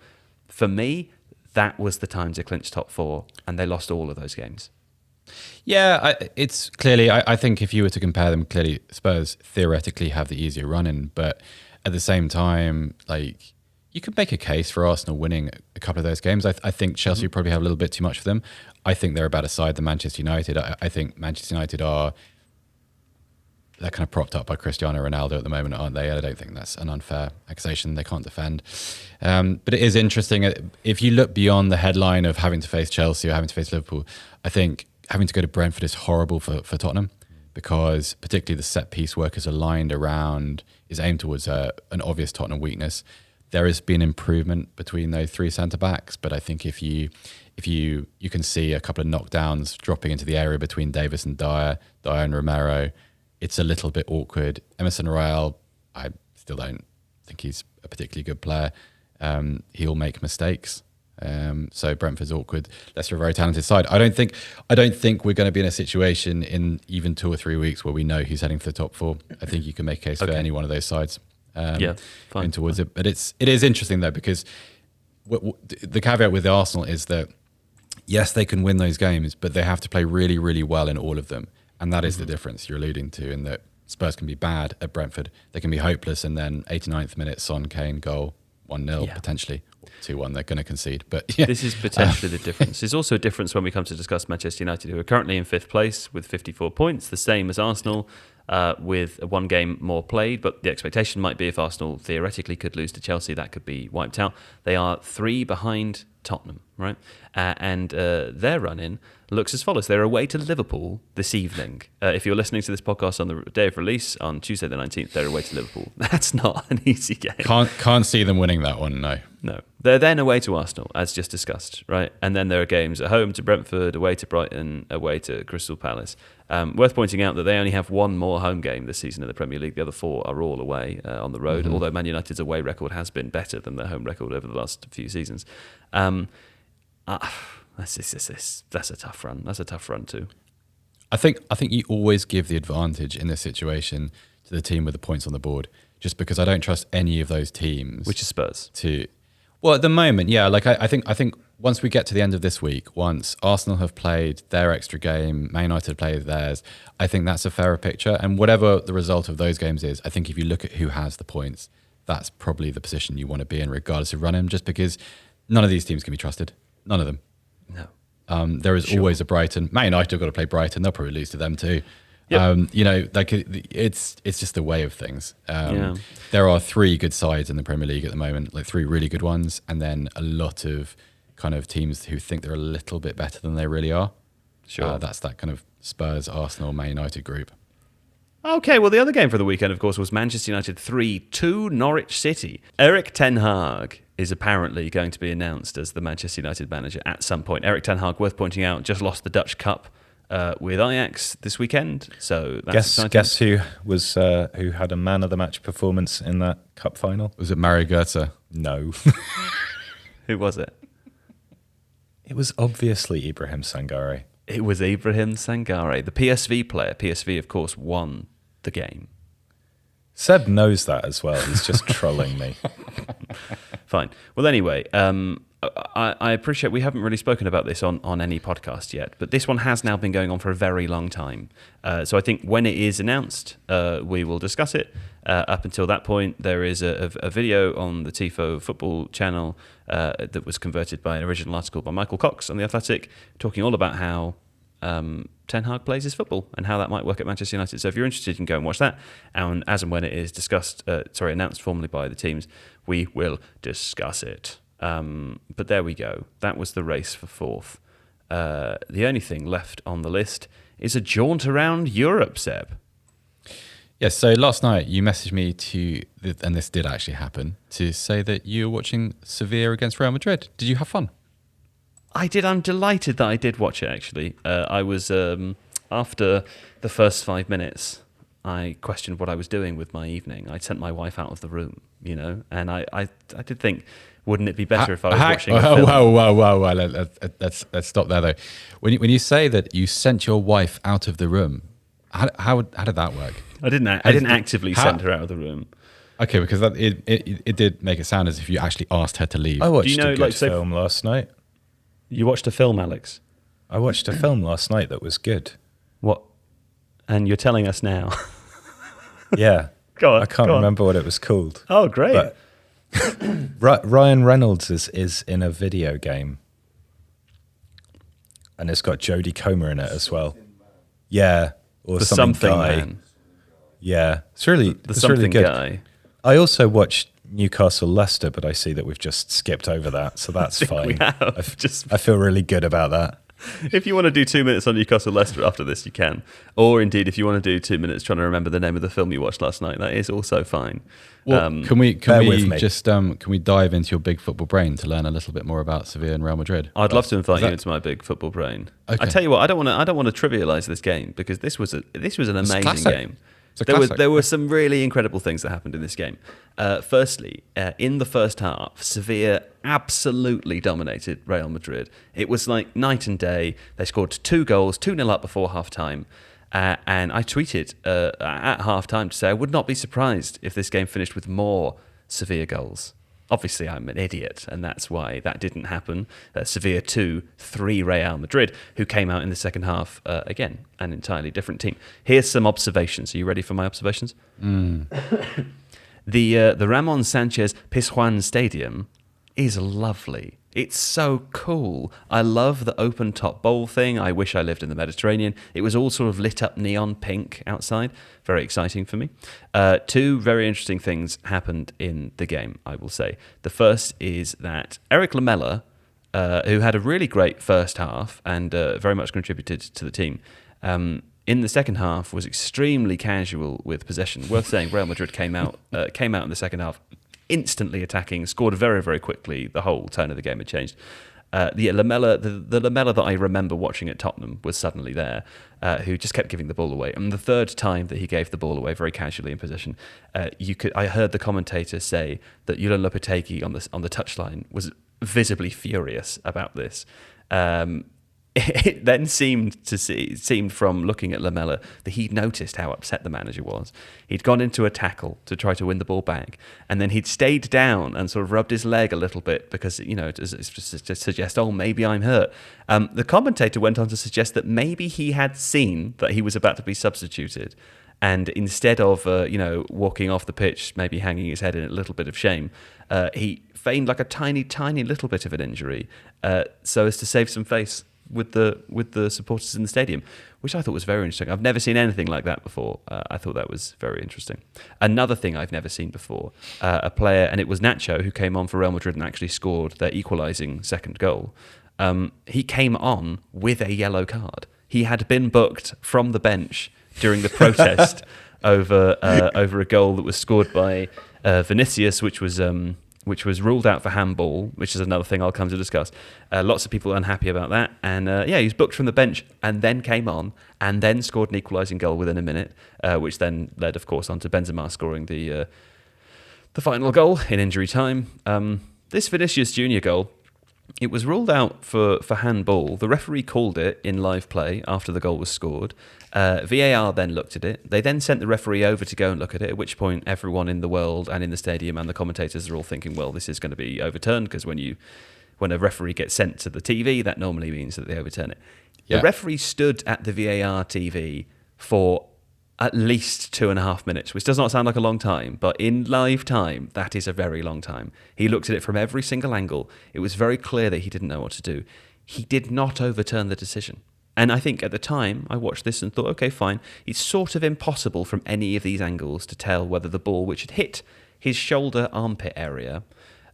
For me, that was the time to clinch top four, and they lost all of those games. Yeah, it's clearly, I think if you were to compare them, clearly Spurs theoretically have the easier run in, but at the same time, like, you could make a case for Arsenal winning a couple of those games. I think Chelsea probably have a little bit too much for them. I think they're a better side than Manchester United. I think Manchester United they're kind of propped up by Cristiano Ronaldo at the moment, aren't they? I don't think that's an unfair accusation. They can't defend. But it is interesting. If you look beyond the headline of having to face Chelsea or having to face Liverpool, I think having to go to Brentford is horrible for Tottenham, because particularly the set piece work is aimed towards an obvious Tottenham weakness. There has been improvement between those three centre-backs, but I think if you can see a couple of knockdowns dropping into the area between Davis and Dyer and Romero, it's a little bit awkward. Emerson Royale, I still don't think he's a particularly good player. He'll make mistakes. So Brentford's awkward. Leicester are a very talented side. I don't think we're going to be in a situation in even 2 or 3 weeks where we know who's heading for the top four. I think you can make a case for any one of those sides. Fine towards it. But it is interesting though, because the caveat with Arsenal is that yes, they can win those games, but they have to play really, really well in all of them. And that is the difference you're alluding to, in that Spurs can be bad at Brentford. They can be hopeless, and then 89th minute, Son, Kane, goal, 1-0, potentially. 2-1, they're going to concede. But yeah. This is potentially the difference. There's also a difference when we come to discuss Manchester United, who are currently in 5th place with 54 points, the same as Arsenal, with one game more played. But the expectation might be if Arsenal theoretically could lose to Chelsea, that could be wiped out. They are 3 behind Tottenham, right? And their run-in looks as follows. They're away to Liverpool this evening. If you're listening to this podcast on the day of release, on Tuesday the 19th, they're away to Liverpool. That's not an easy game. Can't see them winning that one, no. No. They're then away to Arsenal, as just discussed, right? And then there are games at home to Brentford, away to Brighton, away to Crystal Palace. Worth pointing out that they only have one more home game this season in the Premier League. The other 4 are all away on the road, although Man United's away record has been better than their home record over the last few seasons. That's a tough run. That's a tough run too. I think you always give the advantage in this situation to the team with the points on the board, just because I don't trust any of those teams. Which is Spurs. Well, at the moment, yeah. Like I think once we get to the end of this week, once Arsenal have played their extra game, Man United played theirs, I think that's a fairer picture. And whatever the result of those games is, I think if you look at who has the points, that's probably the position you want to be in, regardless of run-in, just because none of these teams can be trusted. None of them. No. There is always a Brighton. Man United have got to play Brighton. They'll probably lose to them too. Yep. It's just the way of things. There are 3 good sides in the Premier League at the moment, like 3 really good ones, and then a lot of kind of teams who think they're a little bit better than they really are. Sure. That's that kind of Spurs, Arsenal, Man United group. Okay, well, the other game for the weekend, of course, was Manchester United 3-2 Norwich City. Erik ten Hag is apparently going to be announced as the Manchester United manager at some point. Erik ten Hag, worth pointing out, just lost the Dutch Cup with Ajax this weekend. So that's guess who had a man of the match performance in that cup final? Was it Mario Götze? No. Who was it? It was obviously Ibrahim Sangare. It was Ibrahim Sangare, the PSV player. PSV, of course, won the game. Seb knows that as well. He's just trolling me. Fine. Well, anyway, I appreciate we haven't really spoken about this on any podcast yet, but this one has now been going on for a very long time. So I think when it is announced, we will discuss it. Up until that point, there is a video on the Tifo Football channel that was converted by an original article by Michael Cox on The Athletic, talking all about how Ten Hag plays his football and how that might work at Manchester United. So if you're interested, you can go and watch that. And as and when it is announced formally by the teams, we will discuss it. But there we go. That was the race for 4th. The only thing left on the list is a jaunt around Europe, Seb. Yes, so last night you messaged me and this did actually happen, to say that you were watching Sevilla against Real Madrid. Did you have fun? I did. I'm delighted that I did watch it, actually. I was, after the first 5 minutes, I questioned what I was doing with my evening. I sent my wife out of the room, and I did think, wouldn't it be better if I was watching a film? Whoa. Let's stop there, though. When you say that you sent your wife out of the room, how did that work? I didn't actively send her out of the room. Okay, because it did make it sound as if you actually asked her to leave. I watched a good film last night. You watched a film, Alex? I watched a film last night that was good. What? And you're telling us now? Yeah. Go on, I can't remember what it was called. Oh, great. But Ryan Reynolds is in a video game. And it's got Jodie Comer in it as well. Yeah. Or the something guy. Man. Yeah. It's really really good. Guy. I also watched Newcastle Leicester, but I see that we've just skipped over that, so that's fine. We have. I feel really good about that. If you want to do 2 minutes on Newcastle Leicester after this, you can. Or indeed, if you want to do 2 minutes trying to remember the name of the film you watched last night, that is also fine. Well, can we dive into your big football brain to learn a little bit more about Sevilla and Real Madrid? I'd love to invite you into my big football brain. Okay. I tell you what, I don't want to trivialize this game, because this was an amazing game. There were some really incredible things that happened in this game. Firstly, in the first half, Sevilla absolutely dominated Real Madrid. It was like night and day. They scored 2 goals, 2-0 up before half-time. And I tweeted at half-time to say I would not be surprised if this game finished with more Sevilla goals. Obviously, I'm an idiot, and that's why that didn't happen. Sevilla 2-3 Real Madrid, who came out in the second half, again, an entirely different team. Here's some observations. Are you ready for my observations? The Ramon Sanchez Pizjuan Stadium is lovely. It's so cool. I love the open top bowl thing. I wish I lived in the Mediterranean. It was all sort of lit up neon pink outside. Very exciting for me. 2 very interesting things happened in the game, I will say. The first is that Eric Lamela, who had a really great first half and very much contributed to the team, in the second half was extremely casual with possession. Worth saying, Real Madrid came out in the second half instantly attacking, scored very, very quickly. The whole tone of the game had changed. The Lamela that I remember watching at Tottenham was suddenly there, who just kept giving the ball away. And the third time that he gave the ball away very casually in possession, I heard the commentator say that Julen Lopetegui on the touchline was visibly furious about this. It then seemed from looking at Lamela that he'd noticed how upset the manager was. He'd gone into a tackle to try to win the ball back, and then he'd stayed down and sort of rubbed his leg a little bit because, to suggest, oh, maybe I'm hurt. The commentator went on to suggest that maybe he had seen that he was about to be substituted, and instead of walking off the pitch, maybe hanging his head in a little bit of shame, he feigned like a tiny, tiny little bit of an injury so as to save some face with the supporters in the stadium, which I thought was very interesting. I've never seen anything like that before. I thought that was very interesting. Another thing I've never seen before, a player, and it was Nacho, who came on for Real Madrid and actually scored their equalising second goal. He came on with a yellow card. He had been booked from the bench during the protest over a goal that was scored by Vinicius, which was ruled out for handball, which is another thing I'll come to discuss. Lots of people unhappy about that. And he was booked from the bench and then came on and then scored an equalising goal within a minute, which then led, of course, on to Benzema scoring the final goal in injury time. This Vinicius Junior goal, it was ruled out for handball. The referee called it in live play after the goal was scored. VAR then looked at it. They then sent the referee over to go and look at it, at which point everyone in the world and in the stadium and the commentators are all thinking, well, this is going to be overturned, because when a referee gets sent to the TV, that normally means that they overturn it. Yeah. The referee stood at the VAR TV for at least 2.5 minutes, which does not sound like a long time, but in live time, that is a very long time. He looked at it from every single angle. It was very clear that he didn't know what to do. He did not overturn the decision. And I think at the time, I watched this and thought, okay, fine. It's sort of impossible from any of these angles to tell whether the ball, which had hit his shoulder armpit area,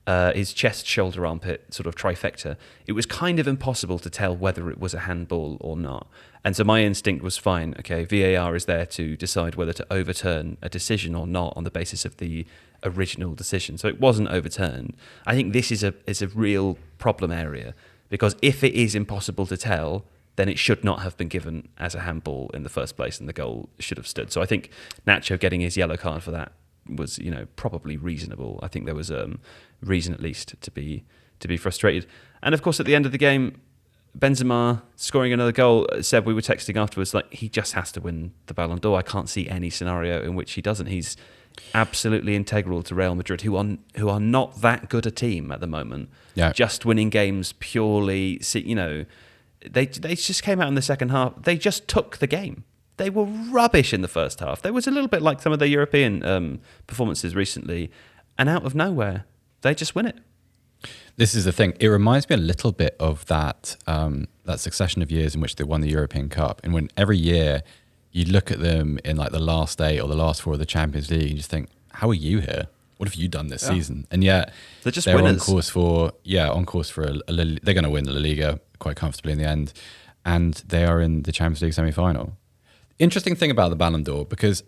his chest, shoulder, armpit sort of trifecta, it was kind of impossible to tell whether it was a handball or not. And so my instinct was fine. Okay, VAR is there to decide whether to overturn a decision or not on the basis of the original decision. So it wasn't overturned. I think this is a real problem area, because if it is impossible to tell, then it should not have been given as a handball in the first place, and the goal should have stood. So I think Nacho getting his yellow card for that was, probably reasonable. I think there was reason at least to be frustrated. And of course, at the end of the game, Benzema scoring another goal. Seb, we were texting afterwards, like, he just has to win the Ballon d'Or. I can't see any scenario in which he doesn't. He's absolutely integral to Real Madrid, who are not that good a team at the moment. Yeah. Just winning games purely, they just came out in the second half. They just took the game. They were rubbish in the first half. There was a little bit like some of the European performances recently, and out of nowhere, they just win it. This is the thing. It reminds me a little bit of that succession of years in which they won the European Cup, and when every year you look at them in like the last 8 or the last 4 of the Champions League, and you just think, how are you here? What have you done this season? And yet they're just winners. winners. on course for they're going to win the La Liga quite comfortably in the end, and they are in the Champions League semi-final. Interesting thing about the Ballon d'Or, because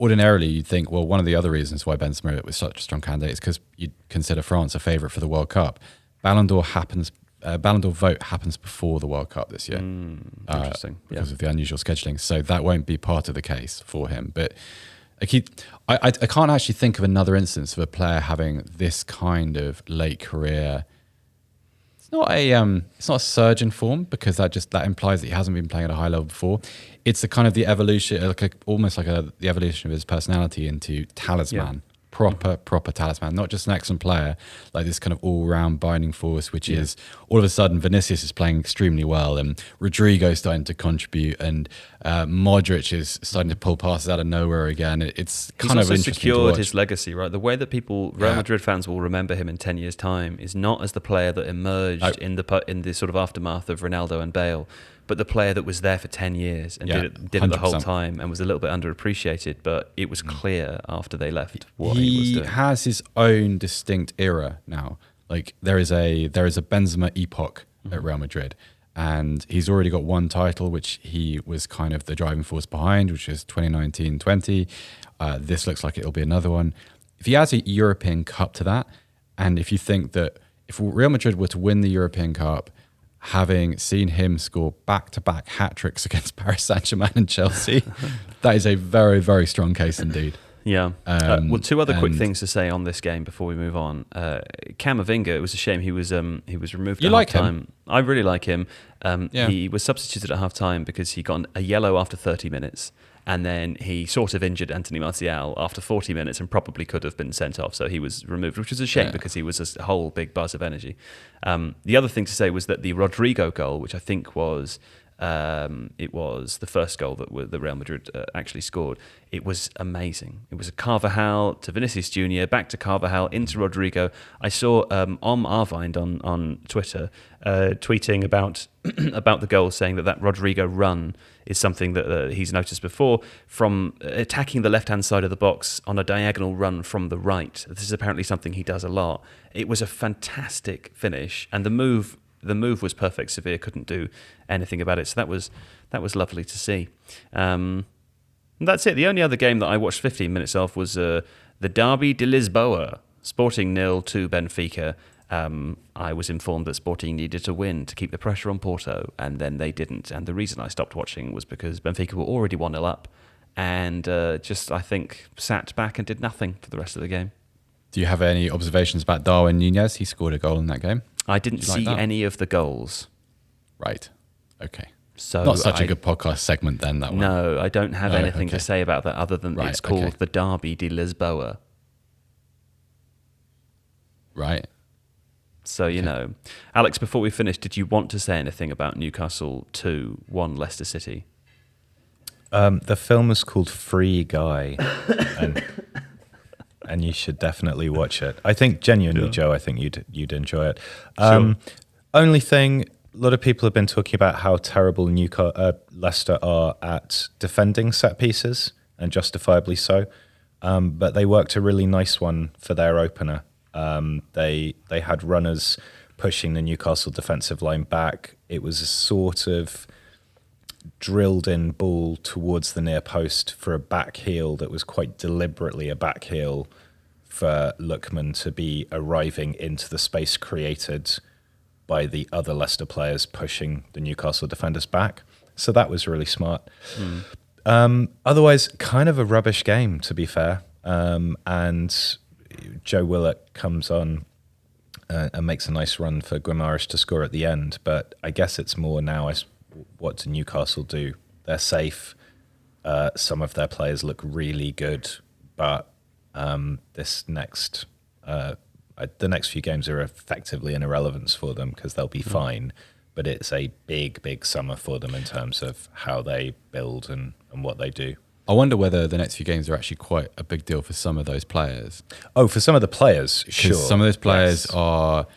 ordinarily you'd think, well, one of the other reasons why Benzema was such a strong candidate is because you'd consider France a favourite for the World Cup. Ballon d'Or vote happens before the World Cup this year. Interesting. Because of the unusual scheduling. So that won't be part of the case for him. But I can't actually think of another instance of a player having this kind of late career. It's not a surge in form, because that implies that he hasn't been playing at a high level before. It's the kind of the evolution, almost like the evolution of his personality into talisman. Proper talisman, not just an excellent player, like this kind of all-round binding force, which is all of a sudden Vinicius is playing extremely well, and Rodrigo's starting to contribute, and Modric is starting to pull passes out of nowhere again. It's kind of interesting secured to watch. his legacy, right? The way that Real Madrid fans will remember him in 10 years' time is not as the player that emerged in the sort of aftermath of Ronaldo and Bale, but the player that was there for 10 years and did it the whole time and was a little bit underappreciated, but it was clear after they left what he was doing. He has his own distinct era now. Like there is a Benzema epoch at Real Madrid, and he's already got one title, which he was kind of the driving force behind, which is 2019-20. This looks like it'll be another one. If he adds a European Cup to that, and if you think that if Real Madrid were to win the European Cup, having seen him score back-to-back hat-tricks against Paris Saint-Germain and Chelsea, that is a very, very strong case indeed. Yeah. Well, two other quick things to say on this game before we move on. Camavinga, it was a shame he was removed You at like half-time. him? I really like him. Yeah. He was substituted at half-time because he got a yellow after 30 minutes, and then he sort of injured Anthony Martial after 40 minutes and probably could have been sent off, so he was removed, which was a shame because he was a whole big buzz of energy. The other thing to say was that the Rodrigo goal, which I think was it was the first goal that Real Madrid actually scored. It was amazing. It was a Carvajal to Vinicius Jr., back to Carvajal, into Rodrigo. I saw Arvind on Twitter tweeting about the goal, saying that Rodrigo run is something that he's noticed before, from attacking the left-hand side of the box on a diagonal run from the right. This is apparently something he does a lot. It was a fantastic finish, and the move was perfect. Sevilla couldn't do anything about it, so that was lovely to see. And that's it. The only other game that I watched 15 minutes of was the Derby de Lisboa, Sporting 0-2 Benfica. I was informed that Sporting needed to win to keep the pressure on Porto, and then they didn't. And the reason I stopped watching was because Benfica were already 1-0 up, and I think, sat back and did nothing for the rest of the game. Do you have any observations about Darwin Núñez? He scored a goal in that game. I didn't see any of the goals. Right. Okay. So not such a good podcast segment then, that one. No, I don't have anything to say about that other than it's called the Derby de Lisboa. Right. So, Alex, before we finish, did you want to say anything about Newcastle 2-1 Leicester City? The film is called Free Guy, and you should definitely watch it. I think genuinely, Joe, I think you'd enjoy it. Sure. Only thing, a lot of people have been talking about how terrible Leicester are at defending set pieces, and justifiably so. But they worked a really nice one for their opener They had runners pushing the Newcastle defensive line back. It was a sort of drilled in ball towards the near post for a back heel that was quite deliberately a back heel for Lookman to be arriving into the space created by the other Leicester players pushing the Newcastle defenders back. So that was really smart. Otherwise, kind of a rubbish game, to be fair. And Joe Willett comes on and makes a nice run for Guimaraes to score at the end. But I guess it's more now, what do Newcastle do? They're safe. Some of their players look really good. But the next few games are effectively an irrelevance for them because they'll be fine. But it's a big, big summer for them in terms of how they build and what they do. I wonder whether the next few games are actually quite a big deal for some of those players. Oh, for some of the players, sure. Some of those players are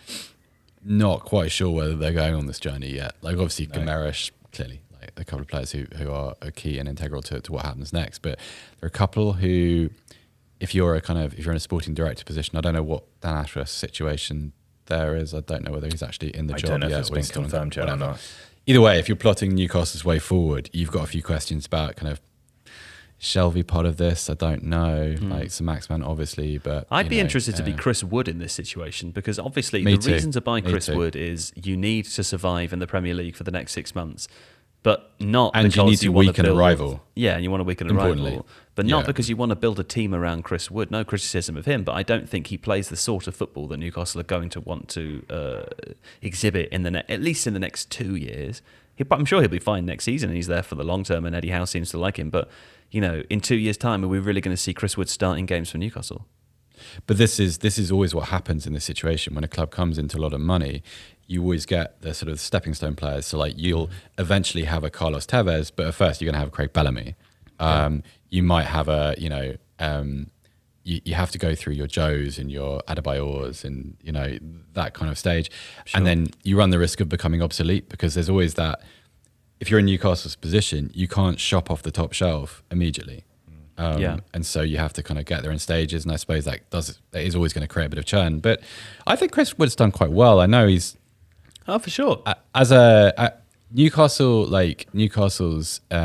not quite sure whether they're going on this journey yet. Like obviously Guimaraes, clearly, like a couple of players who are key and integral to what happens next. But there are a couple who, if you're in a sporting director position, I don't know what Dan Ashworth's situation there is. I don't know whether he's actually in the job yet. I don't know if it's been confirmed yet or not. Either way, if you're plotting Newcastle's way forward, you've got a few questions about kind of Shelvey part of this. I don't know. Like Sir Maximan, obviously, but I'd be interested to be Chris Wood in this situation because obviously Me the too. reason to buy Me Chris too. Wood is you need to survive in the Premier League for the next 6 months, but not And you because need to want weaken a build, rival. Yeah, and you want to weaken a Importantly. rival, but not Yeah. because you want to build a team around Chris Wood. No criticism of him, but I don't think he plays the sort of football that Newcastle are going to want to exhibit at least in the next 2 years. I'm sure he'll be fine next season, and he's there for the long term, and Eddie Howe seems to like him. But, in 2 years' time, are we really going to see Chris Wood starting games for Newcastle? But this is always what happens in this situation when a club comes into a lot of money. You always get the sort of stepping stone players. So like you'll eventually have a Carlos Tevez, but at first you're going to have a Craig Bellamy. You might have you have to go through your Joes and your Adebayors and that kind of stage, and then you run the risk of becoming obsolete because there's always that. If you're in Newcastle's position, you can't shop off the top shelf immediately. And so you have to kind of get there in stages, and I suppose that is always going to create a bit of churn. But I think Chris Wood's done quite well. I know he's for sure. Newcastle's. I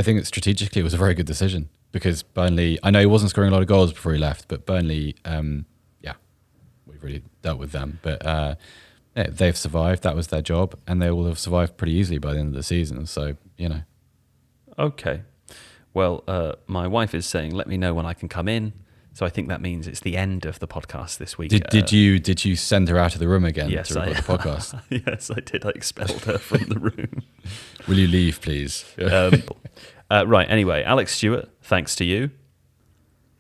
think that strategically it was a very good decision because Burnley. I know he wasn't scoring a lot of goals before he left, but Burnley, we've really dealt with them. But they've survived. That was their job, and they will have survived pretty easily by the end of the season. So Okay. Well, my wife is saying, let me know when I can come in. So I think that means it's the end of the podcast this week. Did you send her out of the room again to record the podcast? Yes, I did. I expelled her from the room. Will you leave, please? Right, anyway, Alex Stewart, thanks to you.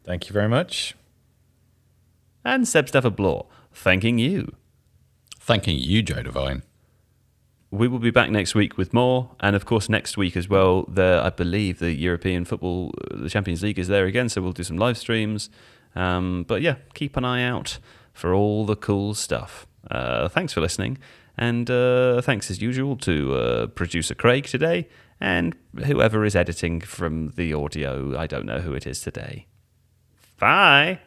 Thank you very much. And Seb Stafford-Bloor, thanking you. Thanking you, Joe Devine. We will be back next week with more. And of course, next week as well, I believe the European football, the Champions League is there again. So we'll do some live streams. But yeah, keep an eye out for all the cool stuff. Thanks for listening. And thanks as usual to producer Craig today and whoever is editing from the audio. I don't know who it is today. Bye.